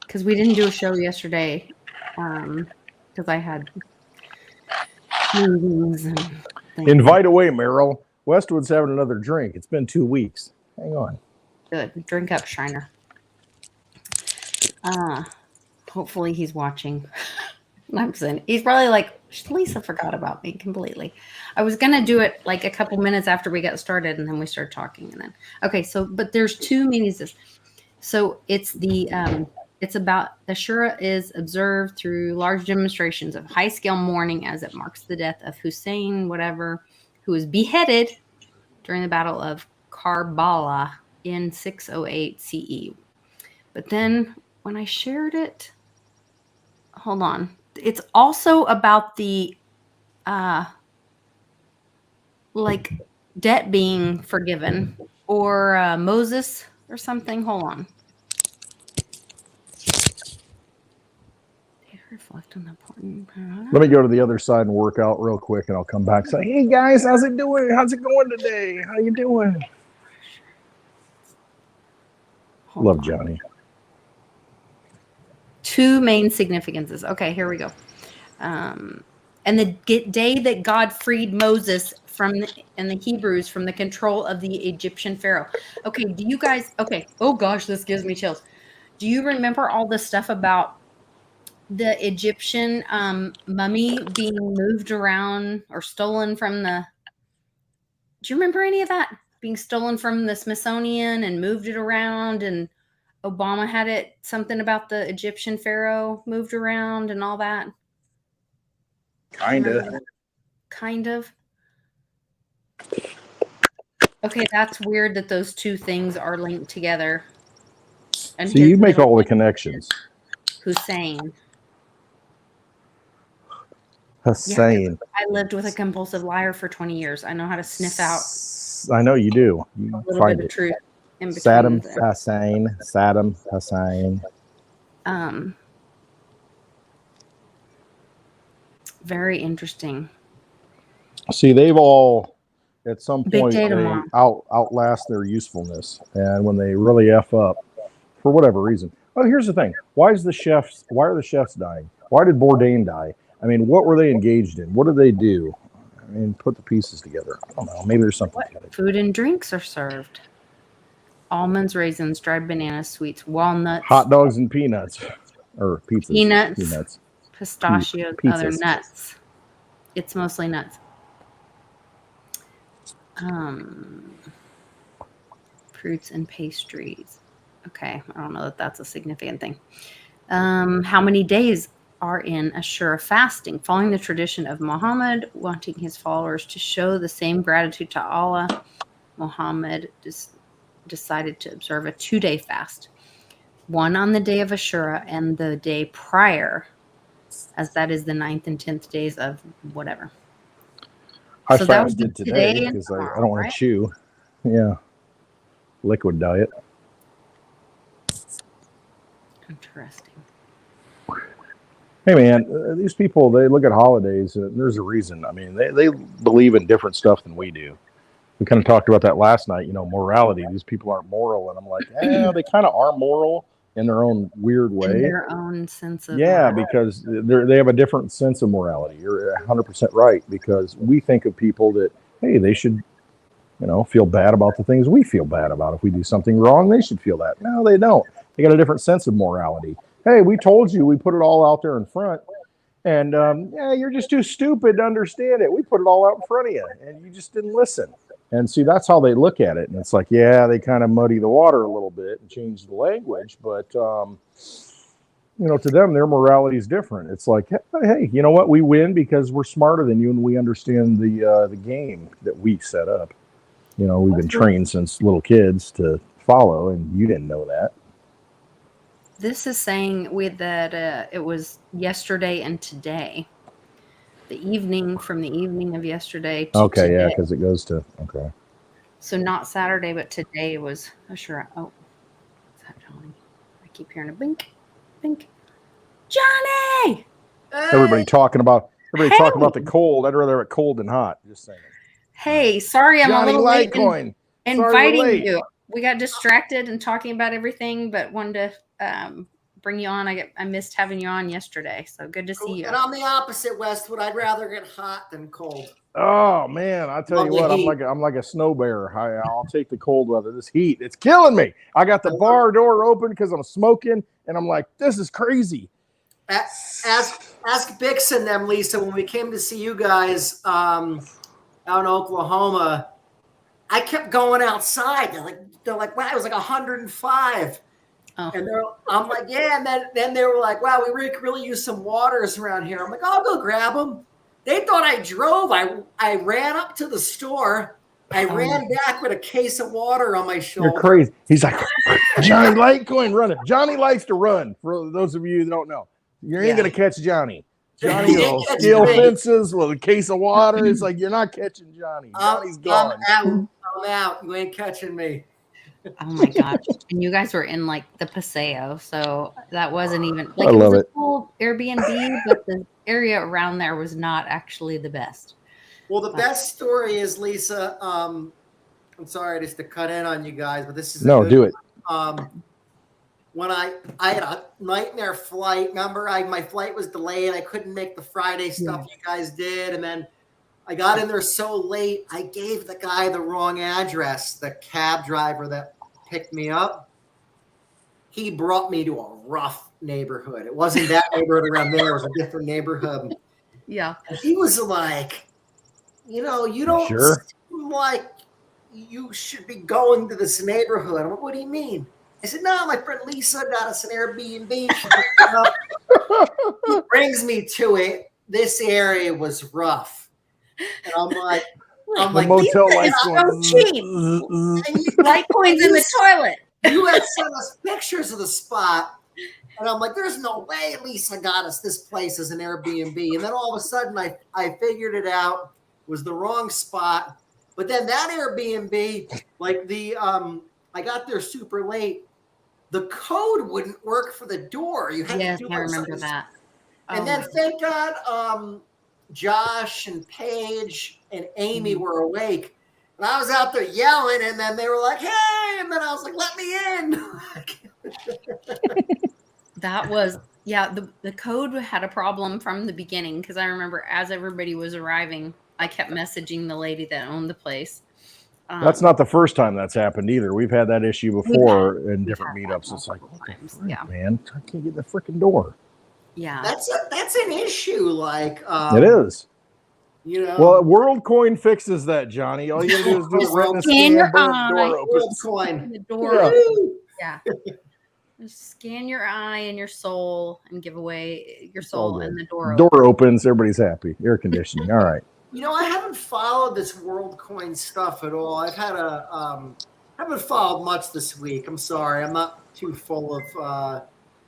Because we didn't do a show yesterday. Because I had meetings and things. Invite away, Meryl. Westwood's having another drink. It's been 2 weeks. Hang on. Good. Drink up, Shriner. Hopefully he's watching. I'm saying he's probably like, Lisa forgot about me completely. I was gonna do it like a couple minutes after we got started, and then we started talking, and then okay. So, but there's two meanings. So it's it's about Ashura is observed through large demonstrations of high scale mourning as it marks the death of Hussein, whatever, who was beheaded during the Battle of Karbala in 608 CE. But then when I shared it, hold on. It's also about the like debt being forgiven or Moses or something. Hold on. Reflect on the important. Let me go to the other side and work out real quick, and I'll come back and say, hey, guys, how's it doing? How's it going today? How you doing? Love Johnny. Two main significances. Okay, here we go. And the day that God freed Moses and the Hebrews from the control of the Egyptian Pharaoh. Okay, do you guys? Okay. Oh gosh, this gives me chills. Do you remember all the stuff about the Egyptian mummy being moved around or stolen from the? Do you remember any of that being stolen from the Smithsonian and moved it around? And Obama had it something about the Egyptian pharaoh moved around and all that. Kind of. Okay, that's weird that those two things are linked together. And so you make all the connections. Hussein. Hussein. Yeah, I lived with a compulsive liar for 20 years. I know how to sniff out. I know you do. You a little bit of truth in between. Saddam Hussein. Very interesting. See, they've all at some point they outlast their usefulness, and when they really F up for whatever reason. Oh, here's the thing: why are the chefs dying? Why did Bourdain die? I mean, what were they engaged in? What did they do? I mean, put the pieces together. I don't know. Maybe there's something. Food and drinks are served. Almonds, raisins, dried bananas, sweets, walnuts, hot dogs and peanuts, or pizzas. Peanuts. Pistachios, other nuts. It's mostly nuts. Fruits and pastries. Okay, I don't know that that's a significant thing. How many days are in Ashura fasting? Following the tradition of Muhammad, wanting his followers to show the same gratitude to Allah, Muhammad decided to observe a 2-day fast. One on the day of Ashura and the day prior, as that is the 9th and 10th days of whatever. I fasted today because I don't want to chew. Yeah. Liquid diet. Interesting. Hey, man, these people, they look at holidays. There's a reason. I mean, they believe in different stuff than we do. We kind of talked about that last night, morality. These people aren't moral. And I'm like, they kind of are moral in their own weird way. In their own sense of morality. Because they have a different sense of morality. You're 100% right, because we think of people that, hey, they should, feel bad about the things we feel bad about. If we do something wrong, they should feel that. No, they don't. They got a different sense of morality. Hey, we told you, we put it all out there in front. And yeah, you're just too stupid to understand it. We put it all out in front of you, and you just didn't listen. And see, that's how they look at it. And it's like, yeah, they kind of muddy the water a little bit and change the language, but to them, their morality is different. It's like, hey, you know what? We win because we're smarter than you, and we understand the game that we set up. We've been trained since little kids to follow, and you didn't know that. This is saying that it was yesterday and today. The evening from the evening of yesterday to okay, today. Yeah, because it goes to okay. So not Saturday, but today was. Oh, sure. Oh, is that Johnny? I keep hearing a bink, bink. Johnny. Everybody talking about the cold. I'd rather have it cold than hot. Just saying. Hey, sorry, I'm Johnny a little late inviting you. We got distracted and talking about everything, but wanted to bring you on. I missed having you on yesterday, so good to see you. And I'm the opposite, Westwood. I'd rather get hot than cold. Oh man, I tell you what, I'm like a snow bear. I'll take the cold weather. This heat, it's killing me. I got the bar door open because I'm smoking, and I'm like, this is crazy. Ask Bix and them, Lisa, when we came to see you guys out in Oklahoma, I kept going outside. They're like, wow, it was like 105. Oh. And I'm like, yeah. And then they were like, wow, we really use some waters around here. I'm like, I'll go grab them. They thought I drove. I ran up to the store. I ran back with a case of water on my shoulder. You're crazy. He's like, Johnny Litecoin running. Johnny likes to run. For those of you who don't know, you ain't going to catch Johnny. Johnny will scale fences with a case of water. It's like, you're not catching Johnny. Johnny's gone. I'm out. You ain't catching me. Oh my gosh. And you guys were in like the Paseo, so that wasn't even like, I love it. A cool Airbnb, but the area around there was not actually the best. Well, the best story is, Lisa, I'm sorry just to cut in on you guys, but this is do it. When I had a nightmare flight, remember my flight was delayed. I couldn't make the Friday stuff you guys did, and then I got in there so late, I gave the guy the wrong address, the cab driver that picked me up. He brought me to a rough neighborhood. It wasn't that neighborhood around there. It was a different neighborhood. Yeah. And he was like, you don't seem like you should be going to this neighborhood. I'm like, what do you mean? I said, no, my friend Lisa got us an Airbnb. He brings me to it. This area was rough. And I'm like, the motel lights so cheap. Litecoin's in the toilet. You had sent us pictures of the spot, and I'm like, there's no way Lisa got us this place as an Airbnb. And then all of a sudden, I figured it out. It was the wrong spot. But then that Airbnb, like I got there super late. The code wouldn't work for the door. You had to do it. I remember that. And then thank God, Josh and Paige and Amy were awake, and I was out there yelling, and then they were like, hey, and then I was like, let me in. That was the code had a problem from the beginning, because I remember as everybody was arriving, I kept messaging the lady that owned the place. That's not the first time that's happened either. We've had that issue before in different meetups. It's like, what the frick, man, I can't get the freaking door. Yeah, that's an issue. Like it is. Well, WorldCoin fixes that, Johnny. All you gotta do is do the retina scan, boom, door opens. WorldCoin. The door. Yeah. Just scan your eye and your soul and give away your soul, and the door opens. Door opens. Everybody's happy. Air conditioning. All right. I haven't followed this WorldCoin stuff at all. I've had haven't followed much this week. I'm sorry. I'm not too full of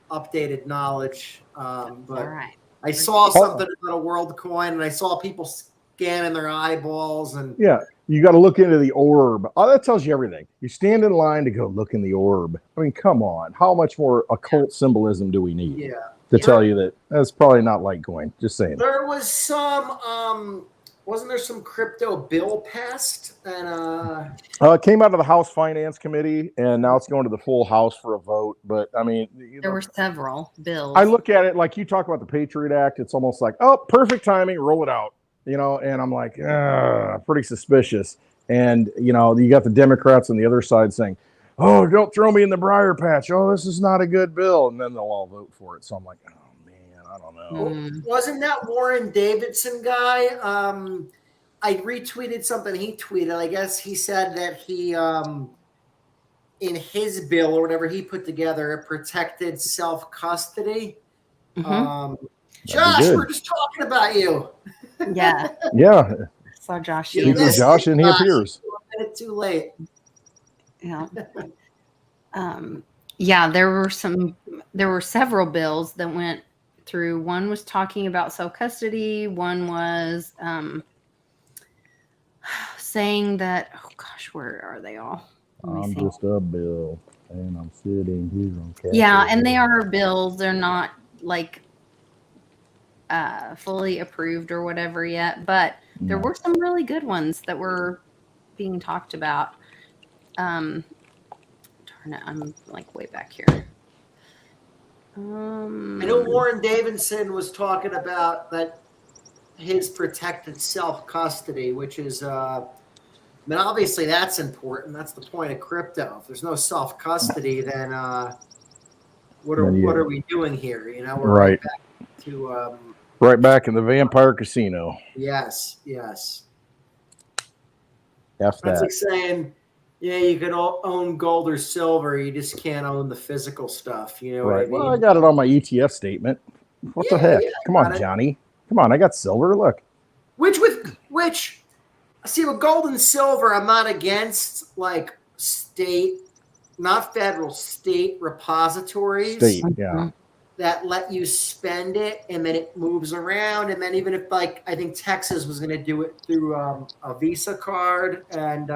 updated knowledge. But I saw something about a WorldCoin, and I saw people scanning their eyeballs. And you got to look into the orb. Oh, that tells you everything. You stand in line to go look in the orb. I mean, come on. How much more occult symbolism do we need to tell you that that's probably not Litecoin? Just saying. There was some. Wasn't there some crypto bill passed? And it came out of the House Finance Committee, and now it's going to the full House for a vote. But I mean, there were several bills. I look at it like you talk about the Patriot Act. It's almost like, oh, perfect timing, roll it out. And I'm like, pretty suspicious. And you got the Democrats on the other side saying, oh, don't throw me in the briar patch. Oh, this is not a good bill. And then they'll all vote for it. So I'm like, oh man, I don't know. Wasn't that Warren Davidson guy? I retweeted something he tweeted. I guess he said that he, in his bill or whatever he put together, it protected self-custody. Josh, we're just talking about you. Yeah. Yeah. Saw Josh. Speak with Josh and he appears. A minute too late. Yeah. Yeah, there were several bills that went through. One was talking about self-custody. One was saying that, oh gosh, where are they all? I'm just a bill and I'm sitting here on Capitol. Yeah, and they are bills. They're not like fully approved or whatever yet, but there were some really good ones that were being talked about. Darn it, I'm like way back here. I know Warren Davidson was talking about that his protected self-custody, which is, I mean, obviously that's important. That's the point of crypto. If there's no self-custody, then what are we doing here? You know, we're right back to right back in the vampire casino. Yes, yes. That's like saying, yeah, you can own gold or silver. You just can't own the physical stuff. You know what I mean? Well, I got it on my ETF statement. What the heck? Come on, Johnny. Come on, I got silver. Look. Which see, with gold and silver, I'm not against like state, not federal, state repositories. State, yeah. That let you spend it and then it moves around. And then even if like, I think Texas was going to do it through a Visa card. And,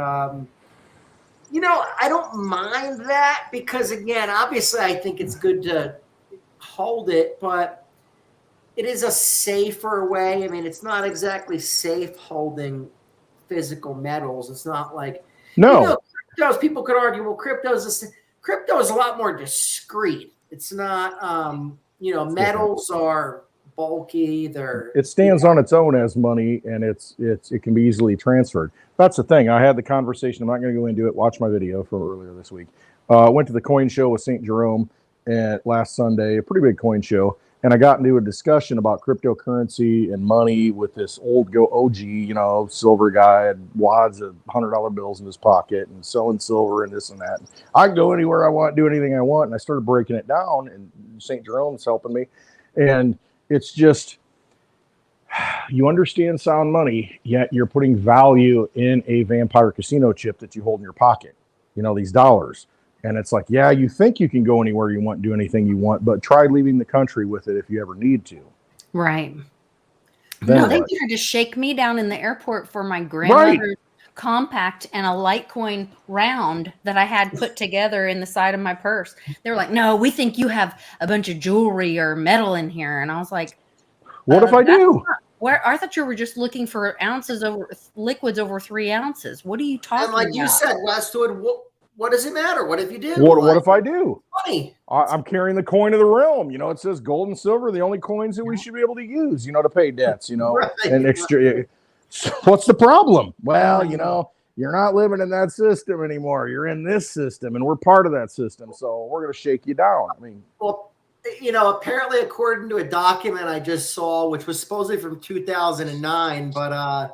you know, I don't mind that because again, obviously I think it's good to hold it, but it is a safer way. I mean, it's not exactly safe holding physical metals. It's not like, no, you know, cryptos, people could argue, well, crypto is a lot more discreet. It's not, you know, metals are bulky. It stands on its own as money, and it can be easily transferred. That's the thing. I had the conversation. I'm not going to go into it. Watch my video from earlier this week. Went to the coin show with St. Jerome last Sunday, a pretty big coin show. And I got into a discussion about cryptocurrency and money with this old OG, you know, silver guy, had wads of $100 bills in his pocket and selling silver and this and that. I can go anywhere I want, do anything I want. And I started breaking it down, and St. Jerome's helping me. And it's just, you understand sound money, yet you're putting value in a vampire casino chip that you hold in your pocket, you know, these dollars. And it's like, yeah, you think you can go anywhere you want, do anything you want, but try leaving the country with it if you ever need to. Right. No, they tried to shake me down in the airport for my grandmother's compact and a Litecoin round that I had put together in the side of my purse. They were like, no, we think you have a bunch of jewelry or metal in here. And I was like, what if I do? I thought you were just looking for liquids over 3 ounces. What are you talking about? And like you said, Westwood, what does it matter? What if you do? What if I do? Money. I'm carrying the coin of the realm. You know, it says gold and silver, the only coins that we should be able to use, you know, to pay debts, you know, and extra. So what's the problem? Well, you know, you're not living in that system anymore. You're in this system, and we're part of that system. So we're going to shake you down. I mean, well, you know, apparently, according to a document I just saw, which was supposedly from 2009, but a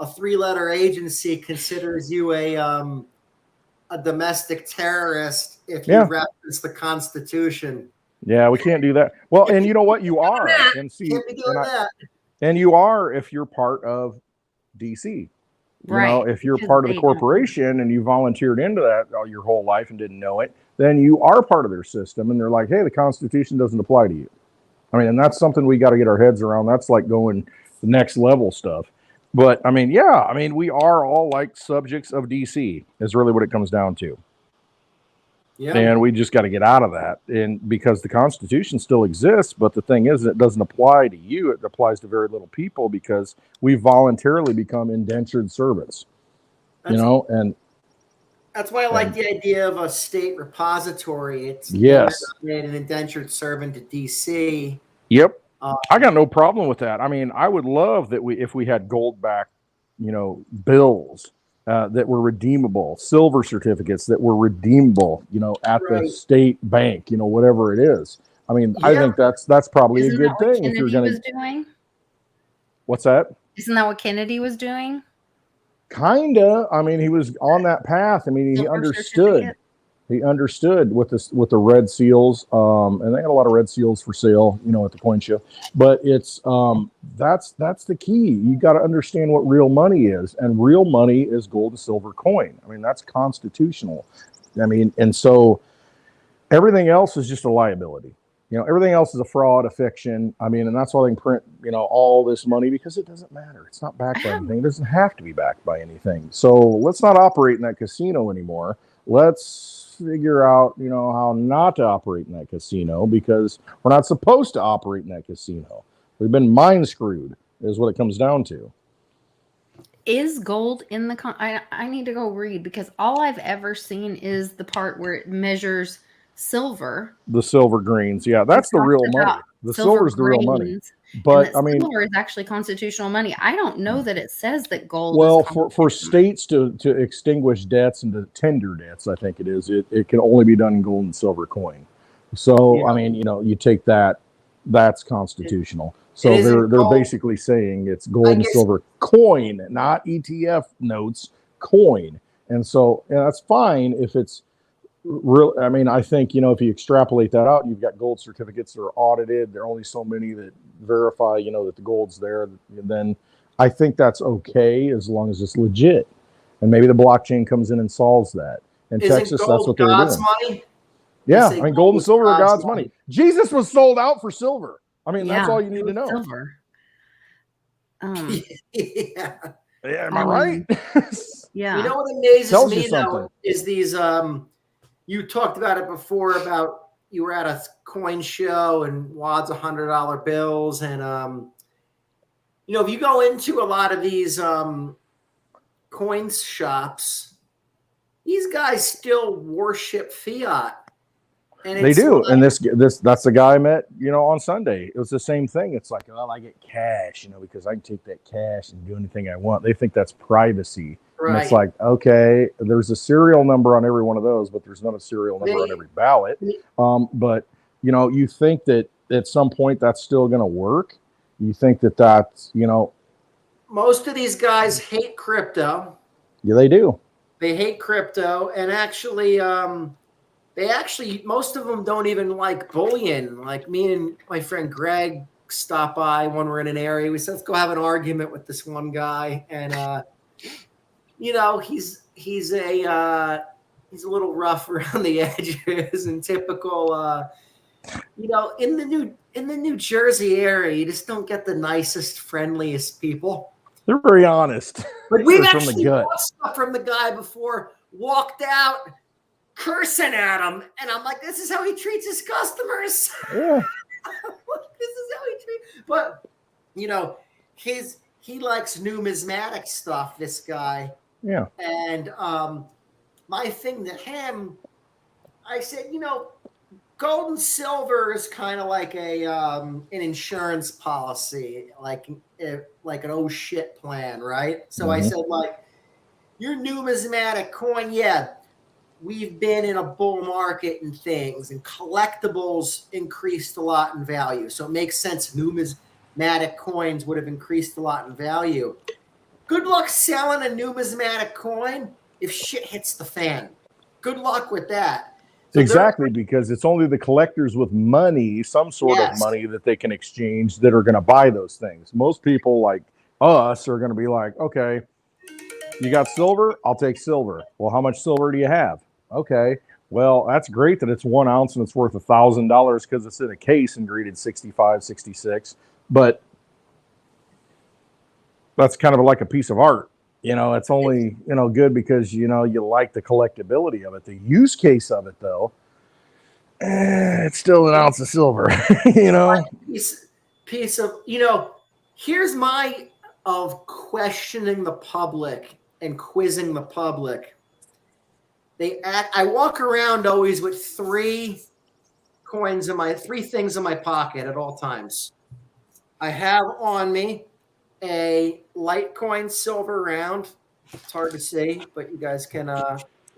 3-letter agency considers you a domestic terrorist if you reference the Constitution. Yeah, we can't do that. Well, and you know what? You are. And see, and you are if you're part of DC. You know, if you're part of the corporation and you volunteered into that your whole life and didn't know it, then you are part of their system. And they're like, hey, the Constitution doesn't apply to you. I mean, and that's something we got to get our heads around. That's like going the next level stuff. But I mean, yeah, I mean, we are all like subjects of DC is really what it comes down to. Yeah. And we just got to get out of that. And because the Constitution still exists, but the thing is, it doesn't apply to you. It applies to very little people because we voluntarily become indentured servants, you know, and that's why I like the idea of a state repository. It's made an indentured servant to DC. Yep. I got no problem with that. I mean, I would love that if we had gold-backed, you know, bills that were redeemable, silver certificates that were redeemable, you know, at the state bank, you know, whatever it is. I mean, I think that's probably Isn't a good that what thing if you're Kennedy going was to. doing? What's that? Isn't that what Kennedy was doing? Kinda. I mean, he was on that path. I mean, he Silver understood. certificate? He understood with the red seals, and they had a lot of red seals for sale, at the coin show. But it's that's the key. You got to understand what real money is, and real money is gold and silver coin. I mean, that's constitutional. I mean, and so everything else is just a liability. Everything else is a fraud, a fiction. I mean, and that's why they can print, all this money, because it doesn't matter. It's not backed by anything. It doesn't have to be backed by anything. So let's not operate in that casino anymore. Let's figure out, how not to operate in that casino, because we're not supposed to operate in that casino. We've been mind screwed, is what it comes down to. Is gold in the I need to go read, because all I've ever seen is the part where it measures silver. The silver greens, yeah, that's the real money. The silver's the real money. But I mean, silver is actually constitutional money. I don't know that it says that gold. Well, for states to extinguish debts and to tender debts, I think it is. It can only be done in gold and silver coin. So I mean, you take that, that's constitutional. So they're basically saying it's gold and silver coin, not ETF notes, coin. And so that's fine if it's real. I mean, I think, if you extrapolate that out, you've got gold certificates that are audited. There are only so many that verify, that the gold's there. And then I think that's okay as long as it's legit. And maybe the blockchain comes in and solves that. In Texas, that's what they're doing. Money? Yeah, I mean, gold and silver are God's money. Jesus was sold out for silver. I mean, that's all you need to know. Silver. Yeah. Am I right? Yeah. What amazes me though is these. You talked about it before about you were at a coin show and wads of $100 bills, and if you go into a lot of these coin shops, these guys still worship fiat. And they do. And that's the guy I met, on Sunday. It was the same thing. It's like, well, I get cash, because I can take that cash and do anything I want. They think that's privacy. Right. And it's like, okay, there's a serial number on every one of those, but there's not a serial number on every ballot. But, you think that at some point that's still going to work. You think that that's, most of these guys hate crypto. Yeah, they do. They hate crypto. And actually, most of them don't even like bullion. Like me and my friend Greg stopped by when we're in an area. We said, let's go have an argument with this one guy. And, he's a little rough around the edges and typical, in the New Jersey area, you just don't get the nicest, friendliest people. They're very honest. But we've actually bought stuff from the guy before, walked out cursing at him, and I'm like, this is how he treats his customers. Yeah. This is how he treats. But he likes numismatic stuff, this guy. Yeah. And my thing to him, I said, gold and silver is kind of like an insurance policy, like an oh shit plan, right? So I said, like, your numismatic coin, we've been in a bull market and things, and collectibles increased a lot in value. So it makes sense. Numismatic coins would have increased a lot in value. Good luck selling a numismatic coin if shit hits the fan. Good luck with that. So exactly, because it's only the collectors with money, some sort of money that they can exchange, that are going to buy those things. Most people like us are going to be like, okay, you got silver? I'll take silver. Well, how much silver do you have? Okay, well, that's great that it's 1 ounce and it's worth $1,000 because it's in a case and graded 65, 66. But that's kind of like a piece of art. It's only, good because, you like the collectability of it. The use case of it, though, it's still an ounce of silver, Piece of, here's my of questioning the public and quizzing the public. I walk around always with three things in my pocket at all times. I have on me a Litecoin silver round. It's hard to see, but you guys can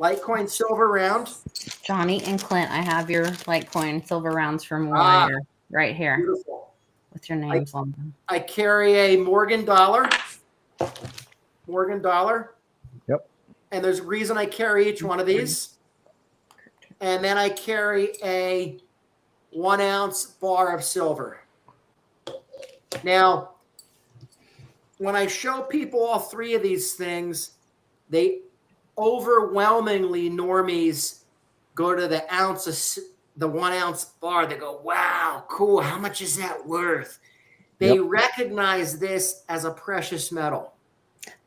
Litecoin silver round. Johnny and Clint, I have your Litecoin silver rounds from Wire right here. Beautiful. With your names on them. I carry a Morgan dollar. Morgan dollar. Yep. And there's a reason I carry each one of these. And then I carry a 1 ounce bar of silver. Now, when I show people all three of these things, they overwhelmingly, normies, go to the 1 ounce bar. They go, wow, cool. How much is that worth? They recognize this as a precious metal.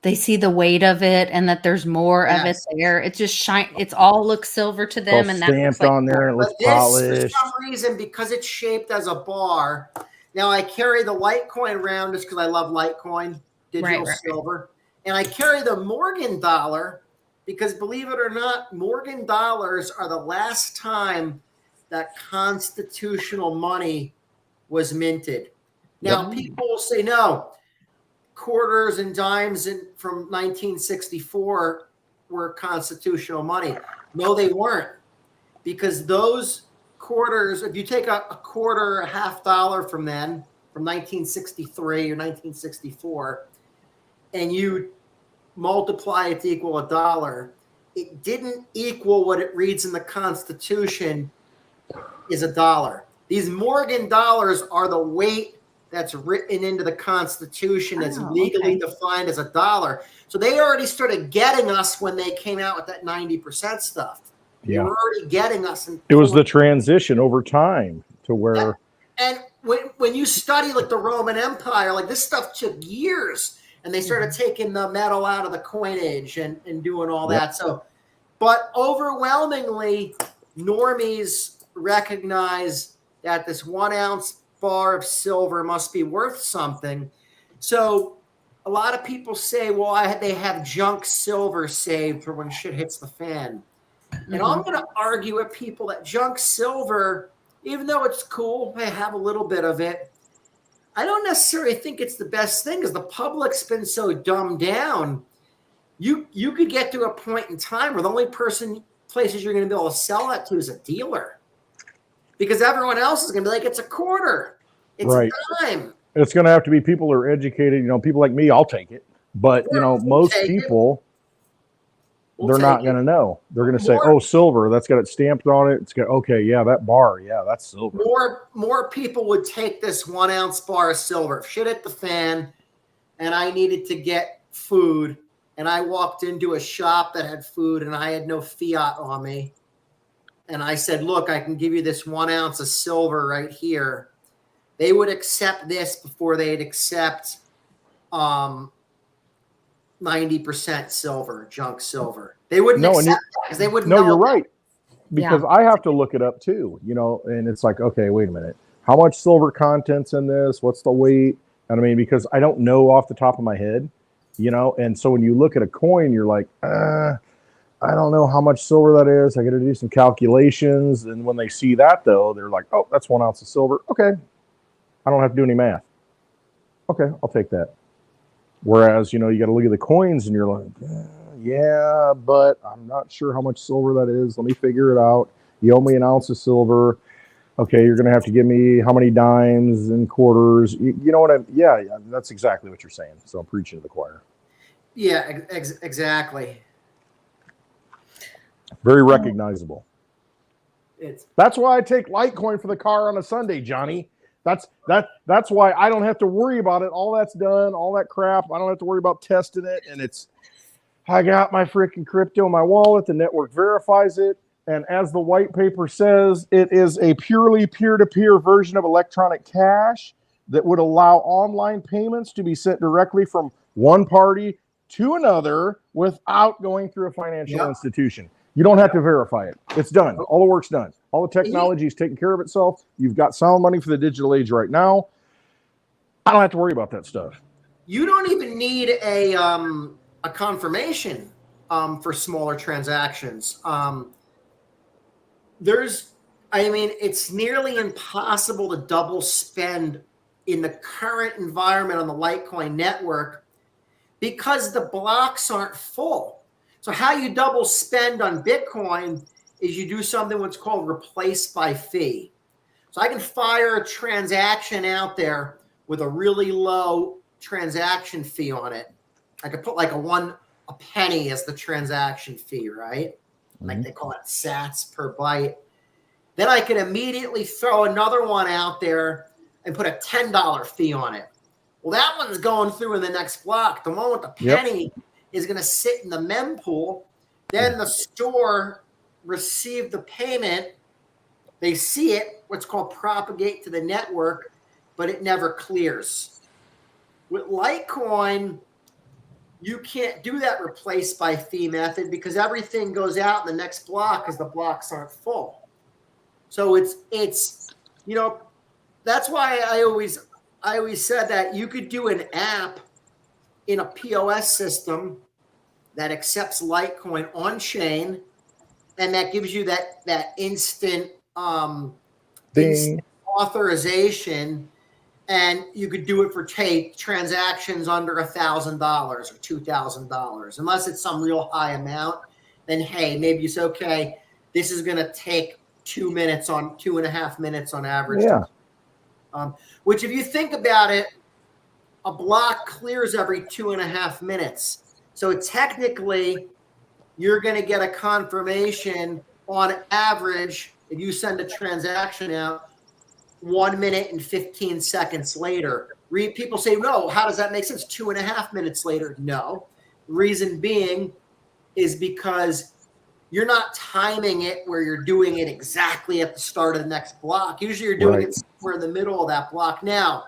They see the weight of it and that there's more of it there. It just shine. It's all looks silver to them, and stamped that's like on there. And it looks polished. For some reason, because it's shaped as a bar. Now I carry the Litecoin round just because I love Litecoin, digital silver, and I carry the Morgan dollar because, believe it or not, Morgan dollars are the last time that constitutional money was minted. Now people will say no. Quarters and dimes from 1964 were constitutional money. No, they weren't, because those quarters, if you take a quarter, a $50 from then, from 1963 or 1964, and you multiply it to equal $1, it didn't equal what it reads in the Constitution is $1. These Morgan dollars are the weight that's written into the Constitution, that's legally defined as $1. So they already started getting us when they came out with that 90% stuff. They were already getting us. It was the transition over time to where. And when you study like the Roman Empire, like this stuff took years, and they started taking the metal out of the coinage and doing all that. So, but overwhelmingly, normies recognize that this 1 ounce bar of silver must be worth something. So a lot of people say, well, they have junk silver saved for when shit hits the fan. And I'm going to argue with people that junk silver, even though it's cool, I have a little bit of it, I don't necessarily think it's the best thing, because the public's been so dumbed down. You could get to a point in time where the only places you're going to be able to sell that to is a dealer. Because everyone else is going to be like, it's a quarter. It's a dime. It's going to have to be people who are educated. People like me, I'll take it. But, most people, they're not going to know. They're going to say, oh, silver, that's got it stamped on it. It's got, that bar. Yeah, that's silver. More people would take this 1 ounce bar of silver. If shit hit the fan and I needed to get food and I walked into a shop that had food and I had no fiat on me, and I said, look, I can give you this 1 ounce of silver right here, they would accept this before they'd accept 90% silver, junk silver. They wouldn't accept that because they wouldn't know. No, you're right. Because I have to look it up too, and it's like, okay, wait a minute. How much silver content's in this? What's the weight? And I mean, because I don't know off the top of my head, and so when you look at a coin, you're like, I don't know how much silver that is. I got to do some calculations. And when they see that, though, they're like, oh, that's 1 ounce of silver. Okay. I don't have to do any math. Okay, I'll take that. Whereas, you got to look at the coins and you're like, yeah, but I'm not sure how much silver that is. Let me figure it out. You owe me 1 ounce of silver. Okay, you're going to have to give me how many dimes and quarters. You know what yeah, that's exactly what you're saying. So I'm preaching to the choir. Yeah, exactly. Very recognizable. That's why I take Litecoin for the car on a Sunday, Johnny. That's why I don't have to worry about it. All that's done, all that crap. I don't have to worry about testing it. And I got my freaking crypto in my wallet. The network verifies it. And as the white paper says, it is a purely peer-to-peer version of electronic cash that would allow online payments to be sent directly from one party to another without going through a financial institution. You don't have to verify it. It's done. All the work's done. All the technology is taking care of itself. You've got sound money for the digital age right now. I don't have to worry about that stuff. You don't even need a confirmation for smaller transactions. It's nearly impossible to double spend in the current environment on the Litecoin network because the blocks aren't full. So how you double spend on Bitcoin is you do something what's called replace by fee. So I can fire a transaction out there with a really low transaction fee on it. I could put like a penny as the transaction fee, right? Like they call it sats per byte. Then I can immediately throw another one out there and put a $10 fee on it. Well, that one's going through in the next block. The one with the penny is going to sit in the mempool. Then the store received the payment. They see it, what's called propagate to the network, but it never clears. With Litecoin, you can't do that replace by fee method because everything goes out in the next block because the blocks aren't full. So it's you know, that's why I always said that you could do an app in a POS system that accepts Litecoin on chain, and that gives you that instant authorization, and you could do it for transactions under $1,000 or $2,000, unless it's some real high amount. Then hey, maybe it's okay. This is going to take 2.5 minutes on average. Yeah. Which, if you think about it, a block clears every 2.5 minutes. So technically, you're going to get a confirmation on average if you send a transaction out 1 minute and 15 seconds later. People say, no, how does that make sense? 2.5 minutes later. No. Reason being is because you're not timing it where you're doing it exactly at the start of the next block. Usually you're doing it somewhere in the middle of that block. Now,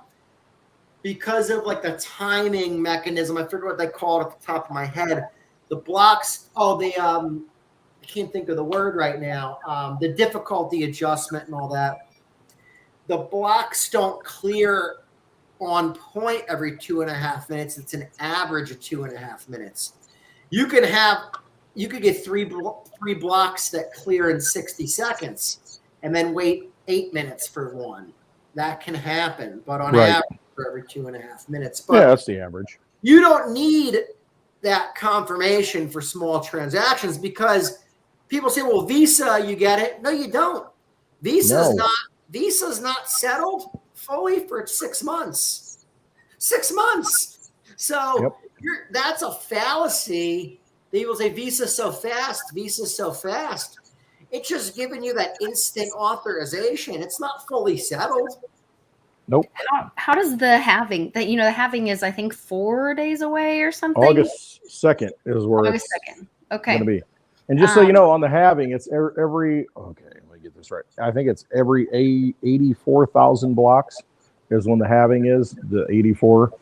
because of like the timing mechanism, I forget what they call it at the top of my head. The blocks, I can't think of the word right now. The difficulty adjustment and all that. The blocks don't clear on point every 2.5 minutes. It's an average of 2.5 minutes. You could get three blocks that clear in 60 seconds and then wait 8 minutes for one. That can happen, but on average for every 2.5 minutes. But that's the average. You don't need that confirmation for small transactions because people say, well, Visa, you get it. No, you don't. Visa's not settled fully for 6 months. 6 months. So that's a fallacy. People say Visa's so fast. Visa's so fast. It's just giving you that instant authorization. It's not fully settled. Nope. How does the halving that the halving is, I think, 4 days away or something? August 2nd is where August 2nd. Okay. Going to be. And just so you know, on the halving, it's every let me get this right. I think it's every 84,000 blocks is when the halving is, the 84,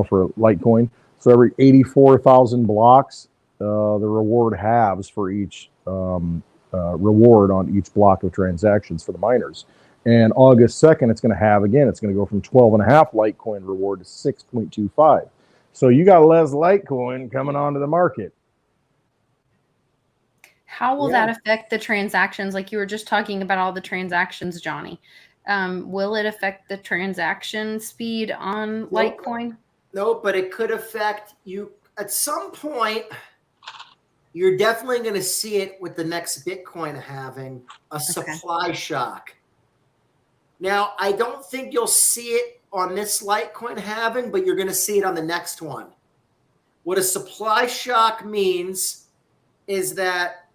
for Litecoin. So every 84,000 blocks, the reward halves for each reward on each block of transactions for the miners. And August 2nd, it's going to have again. It's going to go from 12.5 Litecoin reward to 6.25. So you got less Litecoin coming onto the market. How will that affect the transactions? Like you were just talking about all the transactions, Johnny. Will it affect the transaction speed on Litecoin? No, but it could affect you at some point. You're definitely going to see it with the next Bitcoin having a supply shock. Now, I don't think you'll see it on this Litecoin halving, but you're going to see it on the next one. What a supply shock means is that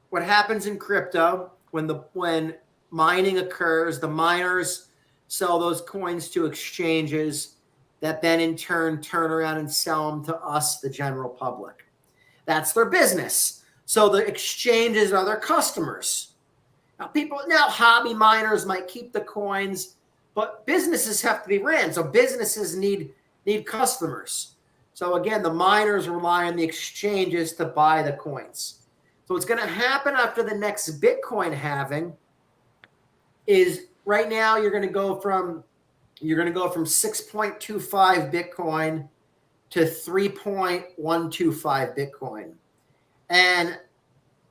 what happens in crypto when mining occurs, the miners sell those coins to exchanges that then in turn turn around and sell them to us, the general public. That's their business. So the exchanges are their customers. Now hobby miners might keep the coins, but businesses have to be ran. So businesses need customers. So again, the miners rely on the exchanges to buy the coins. So what's going to happen after the next Bitcoin halving is right now you're going to go from 6.25 Bitcoin to 3.125 Bitcoin. And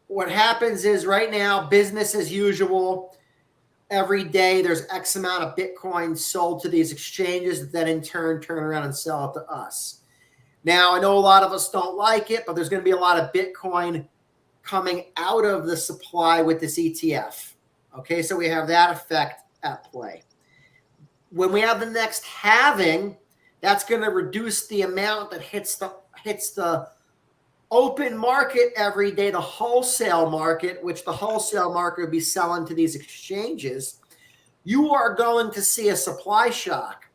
what happens is right now, business as usual, every day there's X amount of Bitcoin sold to these exchanges that then in turn turn around and sell it to us. Now, I know a lot of us don't like it, but there's going to be a lot of Bitcoin coming out of the supply with this ETF. Okay, so we have that effect at play. When we have the next halving, that's going to reduce the amount that hits the open market every day, the wholesale market, which the wholesale market would be selling to these exchanges. You are going to see a supply shock.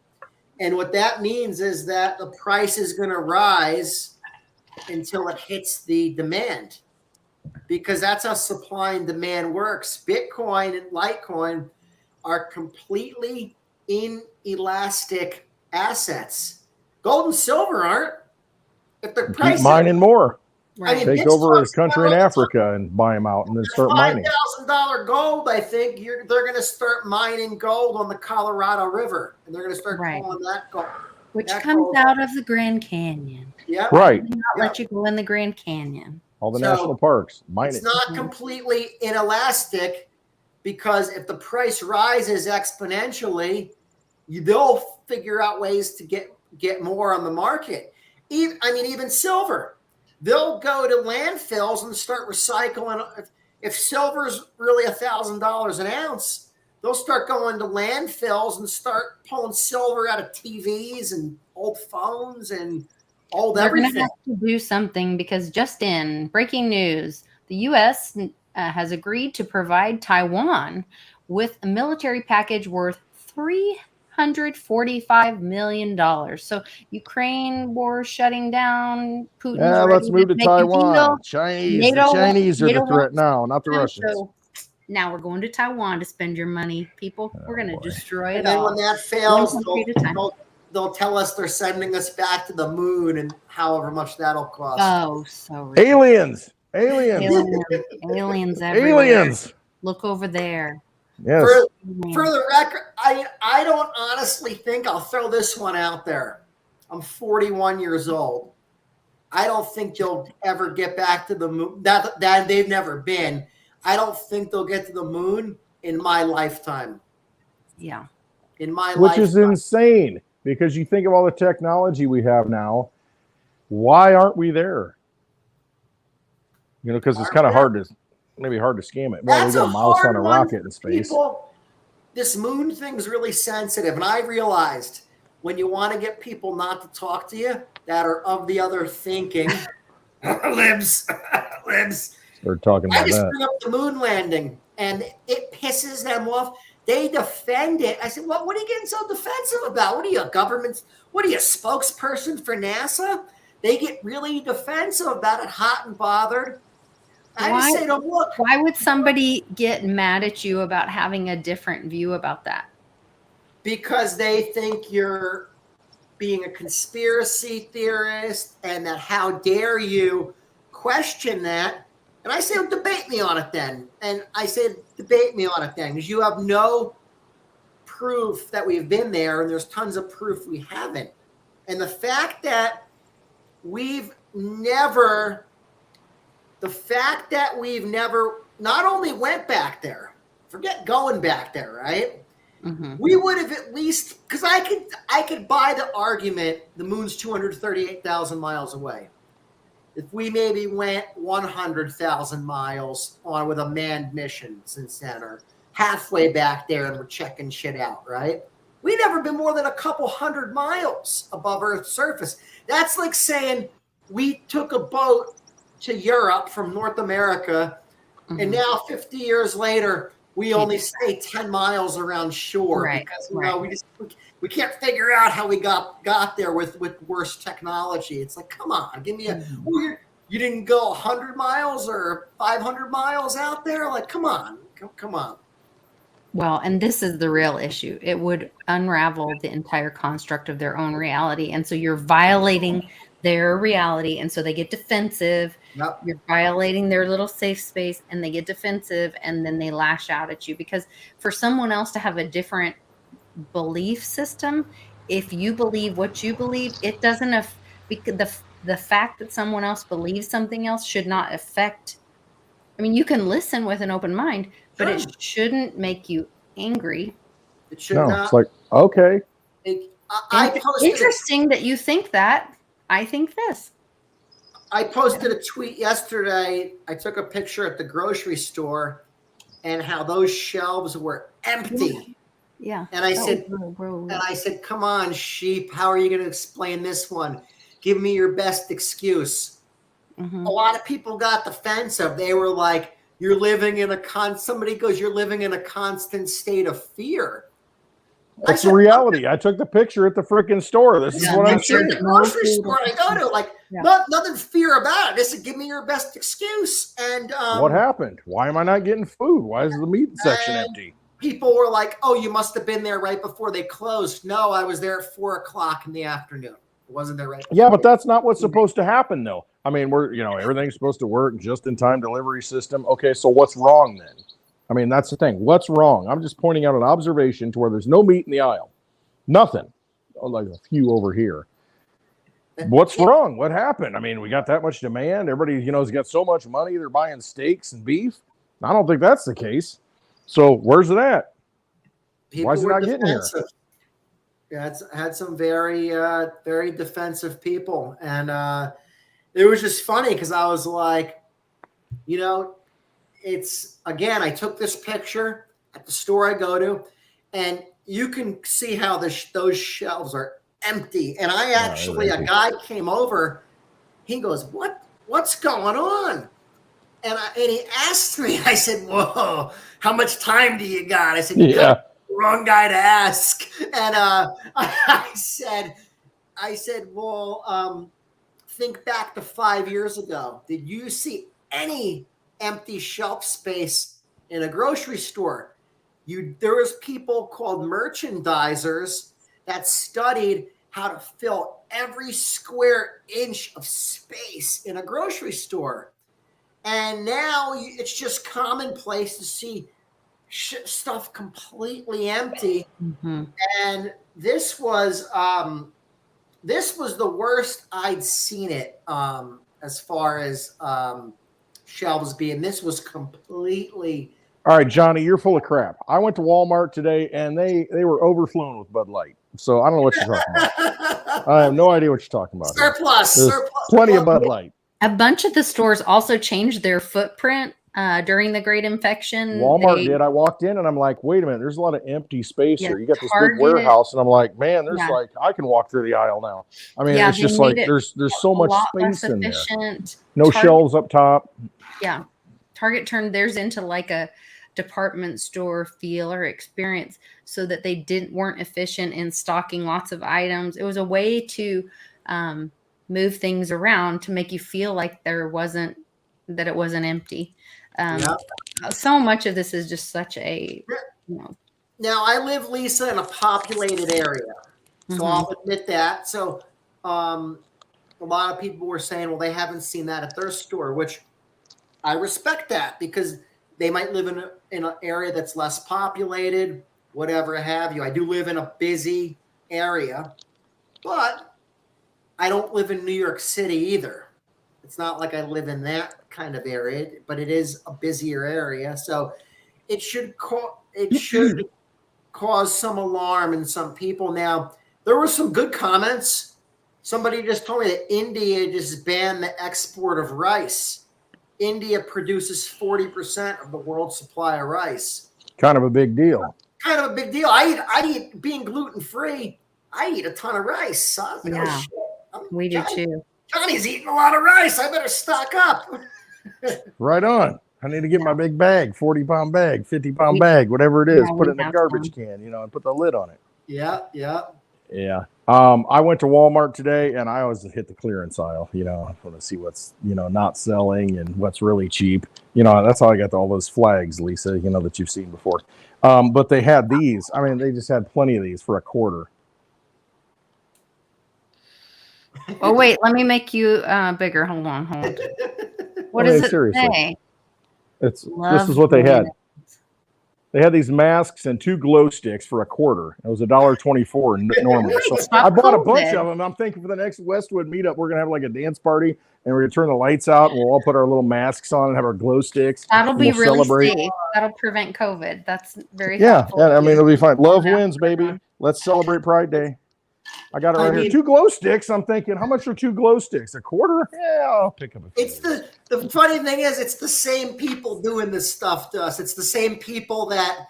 And what that means is that the price is going to rise until it hits the demand, because that's how supply and demand works. Bitcoin and Litecoin are completely inelastic assets. Gold and silver aren't. If the price keep mining more, Right. I mean, take over a country in Africa and buy them out and then start mining. $5,000 gold, I think they're going to start mining gold on the Colorado River, and they're going to start calling that gold. Which comes out of the Grand Canyon. Yeah, right. Not let you go in the Grand Canyon. All the national parks, mine it's not completely inelastic, because if the price rises exponentially, they'll figure out ways to get more on the market. Even silver. They'll go to landfills and start recycling. If silver's really $1,000 an ounce, they'll start going to landfills and start pulling silver out of TVs and old phones and old everything. They're going to have to do something, because just in breaking news, the U.S. has agreed to provide Taiwan with a military package worth $345 million. So Ukraine war shutting down. Putin's let's move to Taiwan. The Chinese are the threat now, not the Russians. So now we're going to Taiwan to spend your money, people. We're going to destroy it and then all. When that fails, they'll tell us they're sending us back to the moon, and however much that'll cost. Oh, so ridiculous. Aliens everywhere. Aliens. Look over there. Yes. For the record, I don't honestly think, I'll throw this one out there. I'm 41 years old. I don't think they'll ever get back to the moon. That they've never been. I don't think they'll get to the moon in my lifetime. Yeah. In my lifetime. Which is insane, because you think of all the technology we have now. Why aren't we there? Because it's kind of hard to scam it. Well, we got a mouse on a rocket in space. This moon thing's really sensitive, and I realized when you want to get people not to talk to you that are of the other thinking, libs. We're talking about I just that. bring up the moon landing, and it pisses them off. They defend it. I said, what are you getting so defensive about? What are you, a government? What are you, a spokesperson for NASA? They get really defensive about it, hot and bothered. I just say to them, look. Why would somebody get mad at you about having a different view about that? Because they think you're being a conspiracy theorist, and that how dare you question that. And I say, well, debate me on it then. And I said, debate me on it then, because you have no proof that we've been there, and there's tons of proof we haven't. And the fact that we've never not only went back there, forget going back there, right? Mm-hmm. We would have at least, because I could buy the argument the moon's 238,000 miles away. If we maybe went 100,000 miles on with a manned mission since then, or halfway back there and we're checking shit out, right? We've never been more than a couple hundred miles above Earth's surface. That's like saying we took a boat to Europe from North America, mm-hmm. and now 50 years later, we only stay 10 miles around shore, right, because we can't figure out how we got there with worse technology. It's like, come on, give me you didn't go 100 miles or 500 miles out there? Like, come on. Well, and this is the real issue. It would unravel the entire construct of their own reality. And so you're violating their reality, and so they get defensive. Yep. You're violating their little safe space, and they get defensive, and then they lash out at you. Because for someone else to have a different belief system, if you believe what you believe, it doesn't the fact that someone else believes something else should not affect. I mean, you can listen with an open mind, but it shouldn't make you angry. It should not. It's like, okay. Interesting that you think that. I think this. I posted a tweet yesterday. I took a picture at the grocery store and how those shelves were empty. Yeah. And I said, come on, sheep. How are you going to explain this one? Give me your best excuse. Mm-hmm. A lot of people got defensive. They were like, you're living in somebody goes, you're living in a constant state of fear. That's the reality. I took the picture at the freaking store. This is what I'm seeing. The grocery store I go to, like, nothing fear about it. They said, give me your best excuse. And what happened? Why am I not getting food? Why is the meat section empty? People were like, oh, you must have been there right before they closed. No, I was there at 4:00 in the afternoon. It wasn't there right before. Yeah, but that's not what's supposed to happen, though. I mean, everything's supposed to work, just-in-time delivery system. Okay, so what's wrong then? I mean, that's the thing. What's wrong? I'm just pointing out an observation to where there's no meat in the aisle. Nothing. Oh, like a few over here. What's wrong? What happened? I mean, we got that much demand. Everybody, has got so much money. They're buying steaks and beef. I don't think that's the case. So where's it at? Why is it not getting here? Yeah, it's had some very, very defensive people. And it was just funny because I was like, it's, again, I took this picture at the store I go to, and you can see how those shelves are empty. And a guy came over, he goes, what's going on? And he asked me, I said, whoa, how much time do you got? I said, you got the wrong guy to ask. And I said, well, think back to 5 years ago. Did you see any empty shelf space in a grocery store? There was people called merchandisers that studied how to fill every square inch of space in a grocery store. And now it's just commonplace to see stuff completely empty. Mm-hmm. And this was the worst I'd seen it as far as shelves being. This was completely. All right, Johnny, you're full of crap. I went to Walmart today, and they were overflowing with Bud Light. So I don't know what you're talking about. I have no idea what you're talking about. Surplus. Plenty of Bud Light. A bunch of the stores also changed their footprint during the Great Infection. Walmart did. I walked in and I'm like, wait a minute, there's a lot of empty space here. You got this big warehouse, and I'm like, man, there's I can walk through the aisle now. I mean, it's just like there's so much space in there. No shelves up top. Yeah. Target turned theirs into like a department store feel or experience so that they weren't efficient in stocking lots of items. It was a way to move things around to make you feel like it wasn't empty. So much of this is just such a, Now I live, Lisa, in a populated area. So I'll admit that. So a lot of people were saying, well, they haven't seen that at their store, which I respect that because they might live in an area that's less populated, whatever have you. I do live in a busy area, but I don't live in New York City either. It's not like I live in that kind of area, but it is a busier area. So it should cause some alarm in some people. Now, there were some good comments. Somebody just told me that India just banned the export of rice. India produces 40% of the world's supply of rice. Kind of a big deal. Kind of a big deal. I eat being gluten-free. I eat a ton of rice. So we do too. Johnny's eating a lot of rice. I better stock up. Right on. I need to get my big bag, 40-pound bag, 50-pound bag, whatever it is. Put it in a garbage can, and put the lid on it. Yeah. I went to Walmart today, and I always hit the clearance aisle. I want to see what's not selling and what's really cheap. That's how I got all those flags, Lisa. That you've seen before. But they had these. I mean, they just had plenty of these for $0.25. Oh wait, let me make you bigger. Hold on. What does it say? This is what they had. They had these masks and 2 glow sticks for $0.25. It was $1.24 normally. So I bought a bunch of them. I'm thinking for the next Westwood meetup, we're gonna have like a dance party, and we're gonna turn the lights out, and we'll all put our little masks on and have our glow sticks. That'll be really safe. That'll prevent COVID. That's very helpful. Yeah. I mean, it'll be fine. Love wins, baby. Let's celebrate Pride Day. I got it right here. 2 glow sticks. I'm thinking, how much are 2 glow sticks? $0.25? Yeah, I'll pick up a few. It's the funny thing is, it's the same people doing this stuff to us. It's the same people that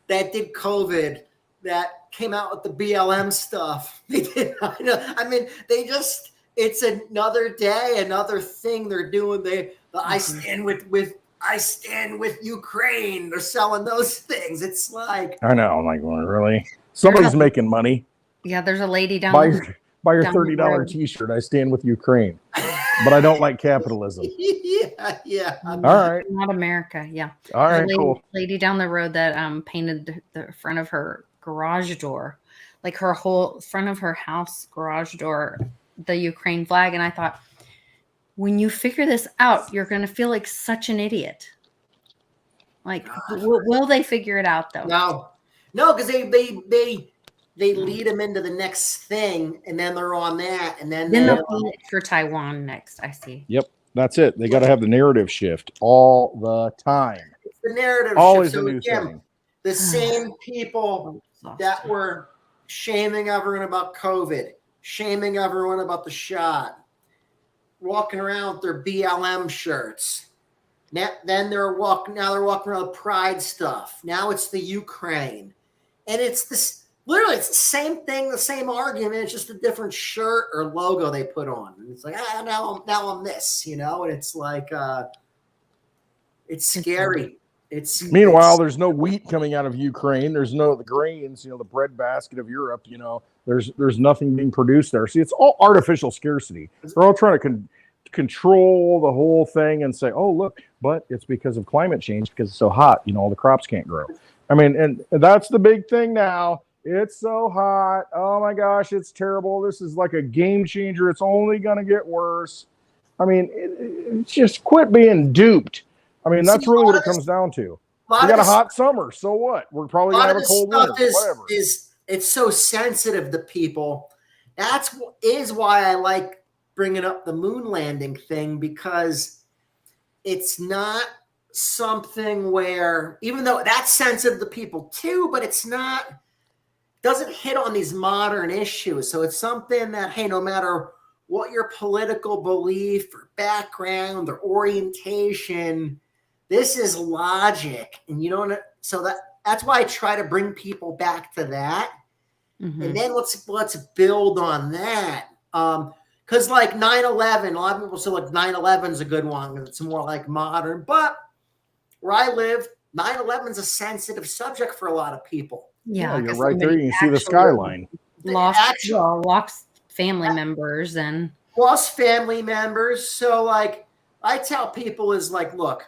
did COVID, that came out with the BLM stuff. They did. I mean, they just. It's another day, another thing they're doing. I stand with Ukraine. They're selling those things. It's like, I know. I'm like, well, really? Somebody's making money. Yeah, there's a lady down buy your $30 T-shirt. I stand with Ukraine, but I don't like capitalism. Yeah. All right. Not America. Yeah. All right. Cool. Lady down the road that painted the front of her garage door, like her whole front of her house garage door, the Ukraine flag, and I thought, when you figure this out, you're going to feel like such an idiot. Like, will they figure it out though? No, because they lead them into the next thing, and then they're on that, and then they'll be for Taiwan next. I see. Yep, that's it. They got to have the narrative shift all the time. It's the narrative always shift. A new thing. The same people that were shaming everyone about COVID, shaming everyone about the shot, walking around with their BLM shirts. Now they're walking around with pride stuff. Now it's the Ukraine, and it's this. Literally, it's the same thing, the same argument. It's just a different shirt or logo they put on. And it's like, now I'm this, and it's like, it's scary. Meanwhile, there's no wheat coming out of Ukraine. There's the grains, the breadbasket of Europe. There's nothing being produced there. See, it's all artificial scarcity. They're all trying to control the whole thing and say, oh, look, but it's because of climate change, because it's so hot, all the crops can't grow. I mean, and that's the big thing now. It's so hot. Oh my gosh, it's terrible. This is like a game changer. It's only going to get worse. I mean, it's just quit being duped. I mean, that's really what it comes down to. We got a hot summer. So what? We're probably going to have a cold winter. Whatever. It's so sensitive to people. That is why I like bringing up the moon landing thing, because it's not something where, even though that's sensitive to people too, but it's not, doesn't hit on these modern issues. So it's something that, hey, no matter what your political belief or background or orientation, this is logic. And so that's why I try to bring people back to that. Mm-hmm. And then let's build on that. Because like 9/11, a lot of people say like 9/11 is a good one because it's more like modern. But where I live, 9/11 is a sensitive subject for a lot of people. Yeah, you're right there. You can see the skyline. Lost family members and lost family members. So like I tell people is like, look,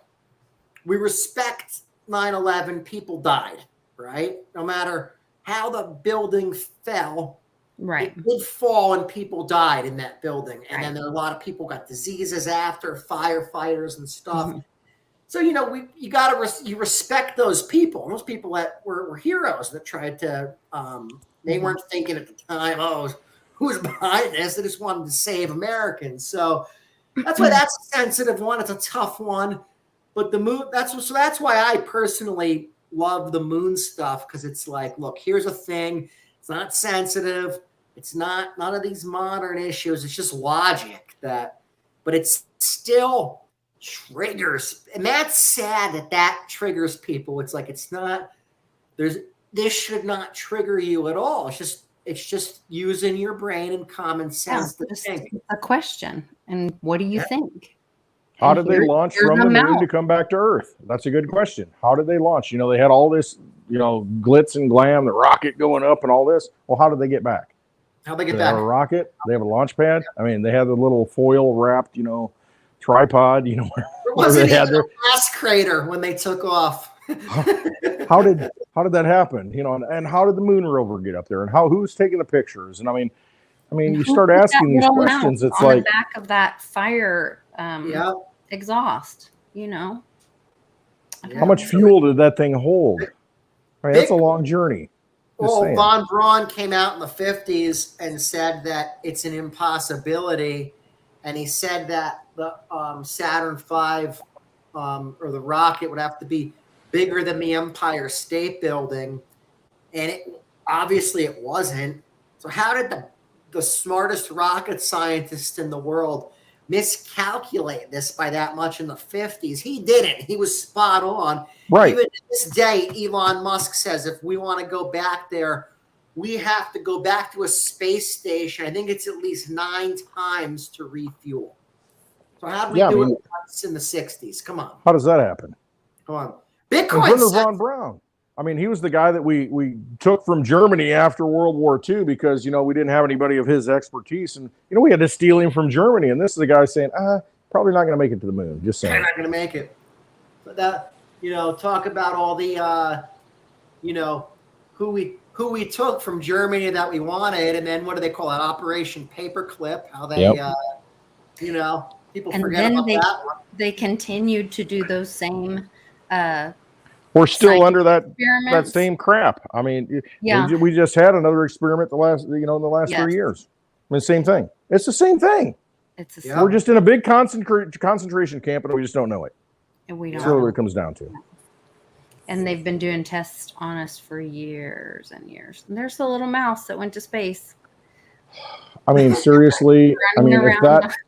we respect 9/11. People died, right? No matter how the building fell, right? It did fall and people died in that building. And then there are a lot of people got diseases after, firefighters and stuff. Mm-hmm. So, you respect those people. Those people that were heroes that tried to, they weren't thinking at the time, oh, who's behind this? They just wanted to save Americans. So that's why that's a sensitive one. It's a tough one. But the moon, that's why I personally love the moon stuff, because it's like, look, here's a thing. It's not sensitive. It's not none of these modern issues. It's just logic but it's still triggers. And that's sad that triggers people. It's like, this should not trigger you at all. It's just using your brain and common sense to think. A question. And what do you think? How did they launch from the moon to come back to Earth? That's a good question. How did they launch? They had all this, glitz and glam, the rocket going up and all this. Well, how did they get back? How'd they get back? They have a rocket. They have a launch pad. I mean, they had the little foil wrapped, tripod, where they had their blast crater when they took off. how did that happen? And how did the moon rover get up there? And who's taking the pictures? And I mean, you start asking these questions. It's like the back of that fire exhaust. How much fuel did that thing hold? I mean, that's a long journey. Well, von Braun came out in the 50s and said that it's an impossibility. And he said that the Saturn V or the rocket would have to be bigger than the Empire State Building. And obviously it wasn't. So how did the smartest rocket scientist in the world miscalculate this by that much in the 50s. He didn't. He was spot on. Right. Even to this day, Elon Musk says if we want to go back there, we have to go back to a space station. I think it's at least 9 times to refuel. So how do we do it once in the 60s? Come on. How does that happen? Come on. Bitcoin. Wernher von Braun. I mean, he was the guy that we took from Germany after World War II because, we didn't have anybody of his expertise. And, we had to steal him from Germany. And this is the guy saying, probably not going to make it to the moon. Just saying. They're not going to make it. But that, talk about all the, who we took from Germany that we wanted. And then what do they call it? Operation Paperclip. How they, people forget about that one. They continued to do those same we're still under that same crap. I mean, we just had another experiment in the last 3 years. I mean, same thing. It's the same thing. It's the same. We're just in a big concentration camp, and we just don't know it. And we don't. That's what it comes down to. And they've been doing tests on us for years and years. And there's the little mouse that went to space. I mean, seriously. I mean,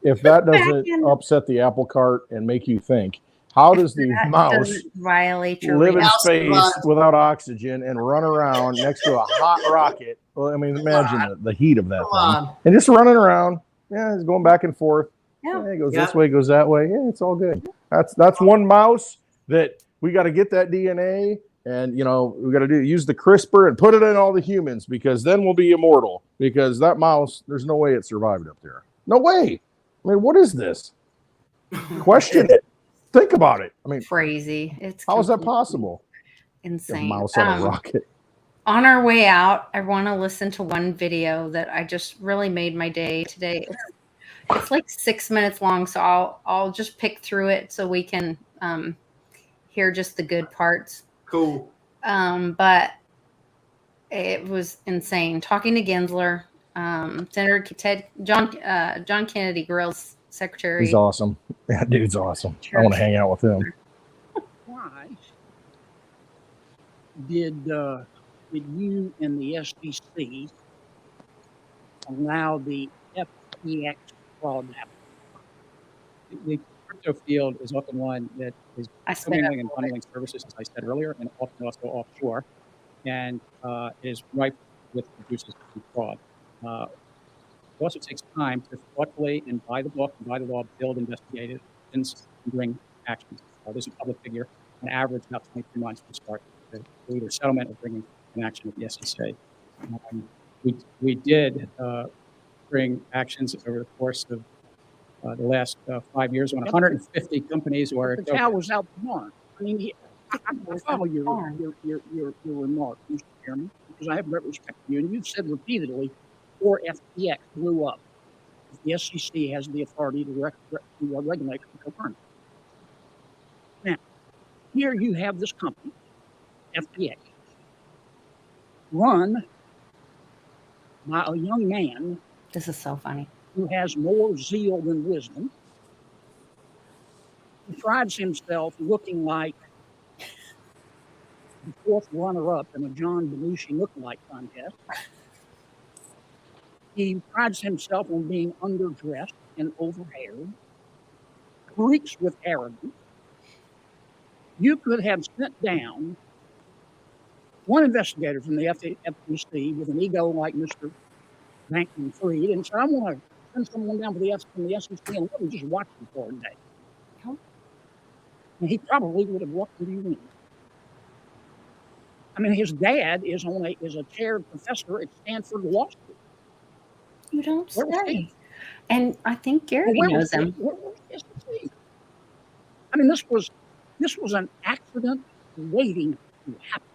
if that doesn't upset the apple cart and make you think. How does the mouse violate your live in space without oxygen and run around next to a hot rocket? Well, I mean, imagine the heat of that thing. And just running around. Yeah, it's going back and forth. Yeah, it goes this way, goes that way. Yeah, it's all good. That's one mouse that we got to get that DNA and, we got to use the CRISPR and put it in all the humans because then we'll be immortal because that mouse, there's no way it survived up there. No way. I mean, what is this? Question it. Think about it. I mean, crazy. How is that possible? Insane. A mouse on a rocket. On our way out, I want to listen to one video that I just really made my day today. It's like 6 minutes long, so I'll just pick through it so we can hear just the good parts. Cool. But it was insane. Talking to Gensler, Senator John Kennedy, Grill's secretary. He's awesome. That dude's awesome. I want to hang out with him. Why did you and the SEC allow the FTX fraud to happen? The crypto field is often one that is handling and bundling services, as I said earlier, and often also offshore, and is ripe with producers of fraud. It also takes time to thoughtfully and by the book and by the law build investigations and bring actions. There's a public figure, on average, about 23 months to start the either settlement or bringing an action with the SEC. We did bring actions over the course of the last 5 years on 150 companies who are. But the cow was out the barn. I mean, I follow your remark, Mr. Chairman, because I have great respect for you, and you've said repeatedly, or FTX blew up. The SEC has the authority to regulate cryptocurrency. Now, here you have this company, FTX, run by a young man. This is so funny. Who has more zeal than wisdom. He prides himself looking like the fourth runner-up in a John Belushi lookalike contest. He prides himself on being underdressed and overhaired, reeks with arrogance. You could have sent down one investigator from the FTC with an ego like Mr. Bankman-Fried and said, I want to send someone down from the SEC and let me just watch him for a day. And he probably would have walked with you in. I mean, his dad is a chaired professor at Stanford Law School. You don't say. And I think Gary knows him. I mean, this was an accident waiting to happen.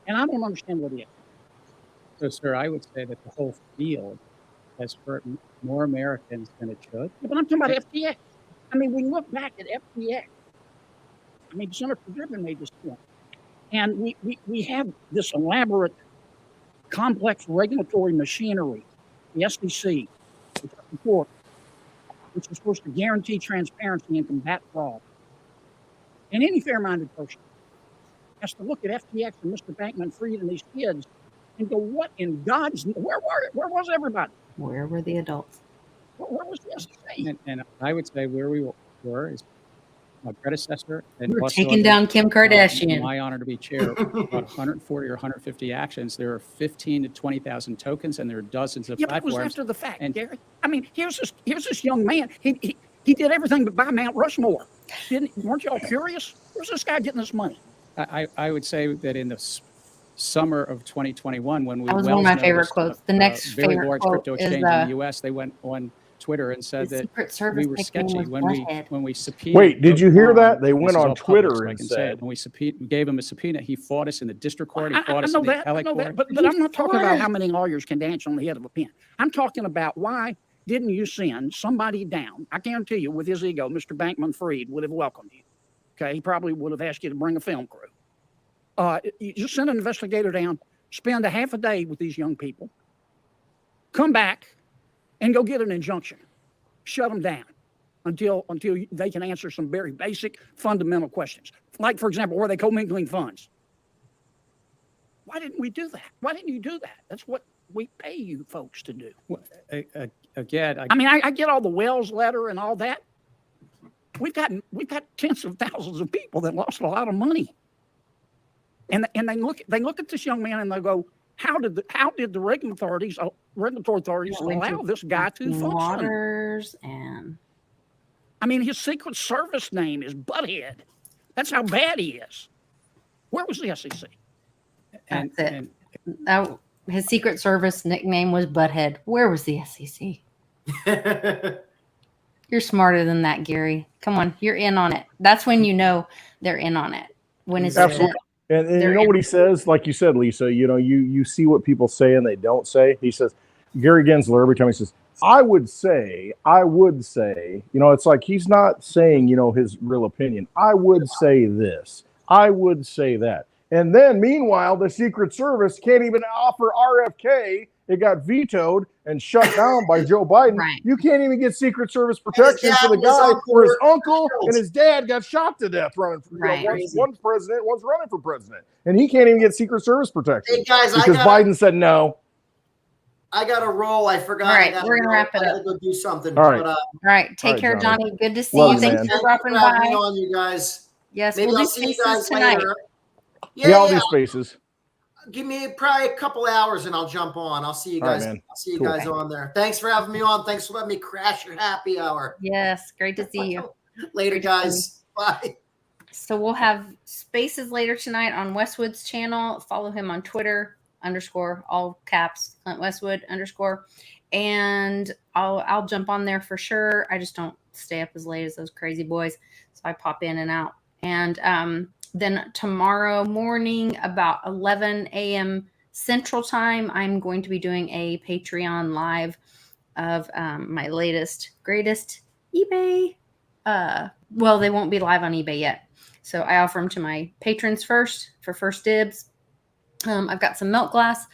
And I don't understand what it is. So, sir, I would say that the whole field has hurt more Americans than it should. Yeah, but I'm talking about FTX. I mean, we look back at FTX. I mean, Senator Griffin made this point. And we have this elaborate, complex regulatory machinery, the SEC, which is supposed to guarantee transparency and combat fraud. And any fair-minded person has to look at FTX and Mr. Bankman-Fried and these kids and go, what in God's, where was everybody? Where were the adults? Where was the SEC? And I would say where we were is my predecessor. And We're taking down Kim Kardashian. My honor to be chair. About 140 or 150 actions. There are 15 to 20,000 tokens, and there are dozens of platforms. But it was after the fact, Gary. I mean, here's this young man. He did everything but buy Mount Rushmore. Weren't y'all curious? Where's this guy getting this money? I would say that in the summer of 2021, when we that was one of my favorite quotes. The next very favorite large quote crypto is exchange in the U.S. They went on Twitter and said that we were sketchy when we subpoenaed. Wait, did you hear that? They went on Twitter and said when we gave him a subpoena, he fought us in the district court. He fought us in in the appellate court. But I'm not talking about how many lawyers can dance on the head of a pin. I'm talking about why didn't you send somebody down? I guarantee you, with his ego, Mr. Bankman-Fried would have welcomed you. Okay, he probably would have asked you to bring a film crew. You just send an investigator down, spend a half a day with these young people, come back, and go get an injunction. Shut them down until they can answer some very basic, fundamental questions. Like, for example, were they commingling funds? Why didn't we do that? Why didn't you do that? That's what we pay you folks to do. Again, I get all the Wells letter and all that. We've got tens of thousands of people that lost a lot of money, and they look at this young man and they go, how did the regulatory authorities allow this guy to function? Waters and I mean, his Secret Service name is Butthead. That's how bad he is. Where was the SEC? That's it. His Secret Service nickname was Butthead. Where was the SEC? You're smarter than that, Gary. Come on, you're in on it. That's when you know they're in on it. When it's absolutely. And you know what he says? Like you said, Lisa, you see what people say and they don't say. He says, Gary Gensler, every time he says, I would say, it's like he's not saying, his real opinion. I would say this. I would say that. And then meanwhile, the Secret Service can't even offer RFK. It got vetoed and shut down by Joe Biden. Right. You can't even get Secret Service protection for the guy where his uncle and his dad got shot to death running for one's president, one's running for president. And he can't even get Secret Service protection. Hey guys, because Biden said no. I got a roll. I forgot. All right, we're gonna wrap it up. I gotta go do something. All right. But, all right. Take care, Johnny. Good to see Love you. Thanks for dropping by. On you guys. Yes, maybe we'll I'll do see you Spaces guys tonight. later. Yeah, I'll do Spaces. Give me probably a couple hours and I'll jump on. I'll see you guys. Right, I'll see you guys on there. Thanks for having me on. Thanks for letting me crash your happy hour. Yes, great to see you. Later, guys. Bye. So we'll have Spaces later tonight on Westwood's channel. Follow him on Twitter _ all caps Clint Westwood _ and I'll jump on there for sure. I just don't stay up as late as those crazy boys, so I pop in and out. And then tomorrow morning about 11 a.m. Central Time, I'm going to be doing a Patreon live of my latest, greatest eBay. Well, they won't be live on eBay yet. So I offer them to my patrons first for first dibs. I've got some milk glass,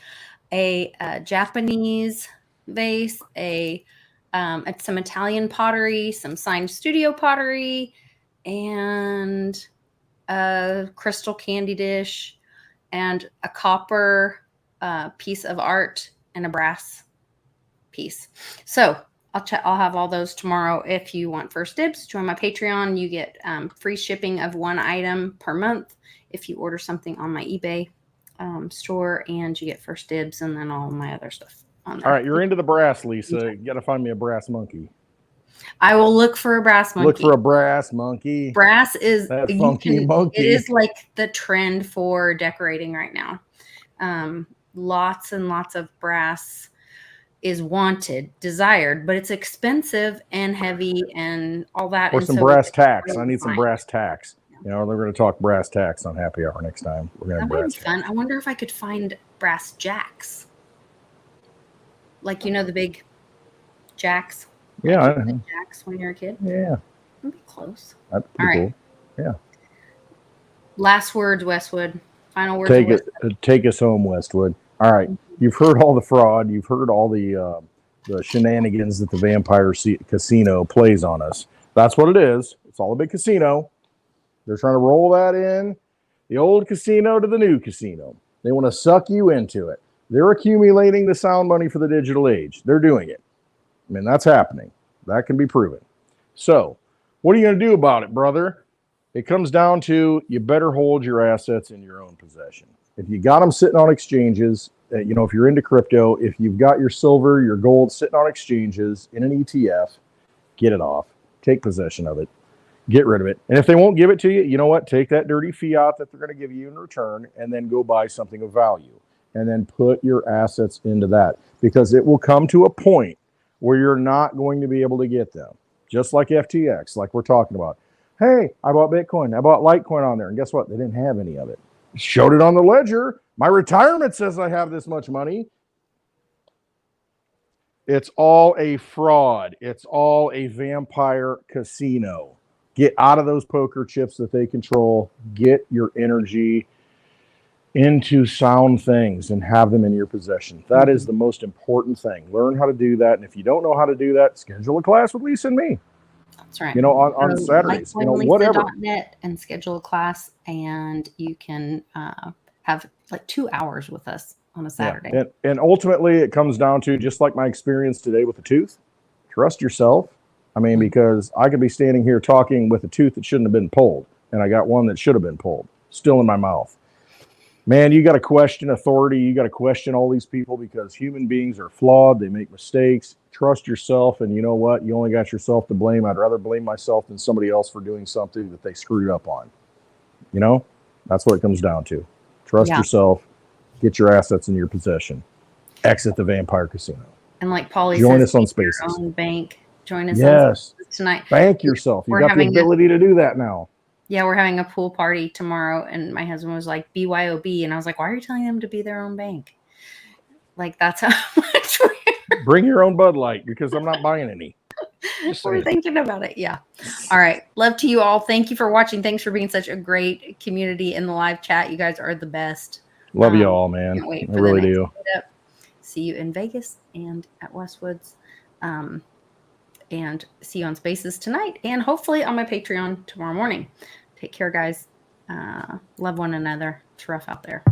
a Japanese vase, some Italian pottery, some signed studio pottery, and a crystal candy dish, and a copper piece of art, and a brass piece. So I'll have all those tomorrow. If you want first dibs, join my Patreon. You get free shipping of one item per month if you order something on my eBay store, and you get first dibs and then all my other stuff on there. All right, you're into the brass, Lisa. You got to find me a brass monkey. I will look for a brass monkey. Look for a brass monkey. Brass is that funky monkey. It is like the trend for decorating right now. Lots and lots of brass is wanted, desired, but it's expensive and heavy and all that. Or some brass tacks. I need some brass tacks. They're going to talk brass tacks on Happy Hour next time. We're going to that would be fun. I wonder if I could find brass jacks. Like, the big jacks. Yeah. Jacks when you're a kid. Yeah. That'd be close. That'd be cool. Right. Yeah. Last words, Westwood. Final words. Take us home, Westwood. All right. You've heard all the fraud. You've heard all the shenanigans that the Vampire Casino plays on us. That's what it is. It's all a big casino. They're trying to roll that in, the old casino to the new casino. They want to suck you into it. They're accumulating the sound money for the digital age. They're doing it. I mean, that's happening. That can be proven. So what are you going to do about it, brother? It comes down to you better hold your assets in your own possession. If you got them sitting on exchanges, you know, if you're into crypto, if you've got your silver, your gold sitting on exchanges in an ETF, get it off. Take possession of it. Get rid of it. And if they won't give it to you, you know what? Take that dirty fiat that they're going to give you in return and then go buy something of value. And then put your assets into that, because it will come to a point where you're not going to be able to get them. Just like FTX, like we're talking about. Hey, I bought Bitcoin. I bought Litecoin on there. And guess what? They didn't have any of it. Showed it on the ledger. My retirement says I have this much money. It's all a fraud. It's all a vampire casino. Get out of those poker chips that they control. Get your energy into sound things and have them in your possession. That is the most important thing. Learn how to do that. And if you don't know how to do that, schedule a class with Lisa and me. That's right. You know, on Saturdays, you know, whatever. .net and schedule a class, and you can have like 2 hours with us on a Saturday. Yeah. And ultimately, it comes down to, just like my experience today with the tooth, trust yourself. I mean, because I could be standing here talking with a tooth that shouldn't have been pulled, and I got one that should have been pulled, still in my mouth. Man, you got to question authority. You got to question all these people, because human beings are flawed. They make mistakes. Trust yourself. And you know what? You only got yourself to blame. I'd rather blame myself than somebody else for doing something that they screwed up on. You know, that's what it comes down to. Trust yourself. Get your assets in your possession. Exit the vampire casino. And like Paulie join says, us on Spaces. Your own bank. Join us on Spaces tonight. Bank yourself. You got the ability to do that now. Yeah, we're having a pool party tomorrow, and my husband was like, BYOB. And I was like, why are you telling them to be their own bank? Like, that's how much Bring your own Bud Light, because I'm not buying any. we're thinking about it. Yeah. All right. Love to you all. Thank you for watching. Thanks for being such a great community in the live chat. You guys are the best. Love you all, man. Can't wait I for really the next do. meetup. See you in Vegas and at Westwoods. And see you on Spaces tonight, and hopefully on my Patreon tomorrow morning. Take care, guys. Love one another. It's rough out there.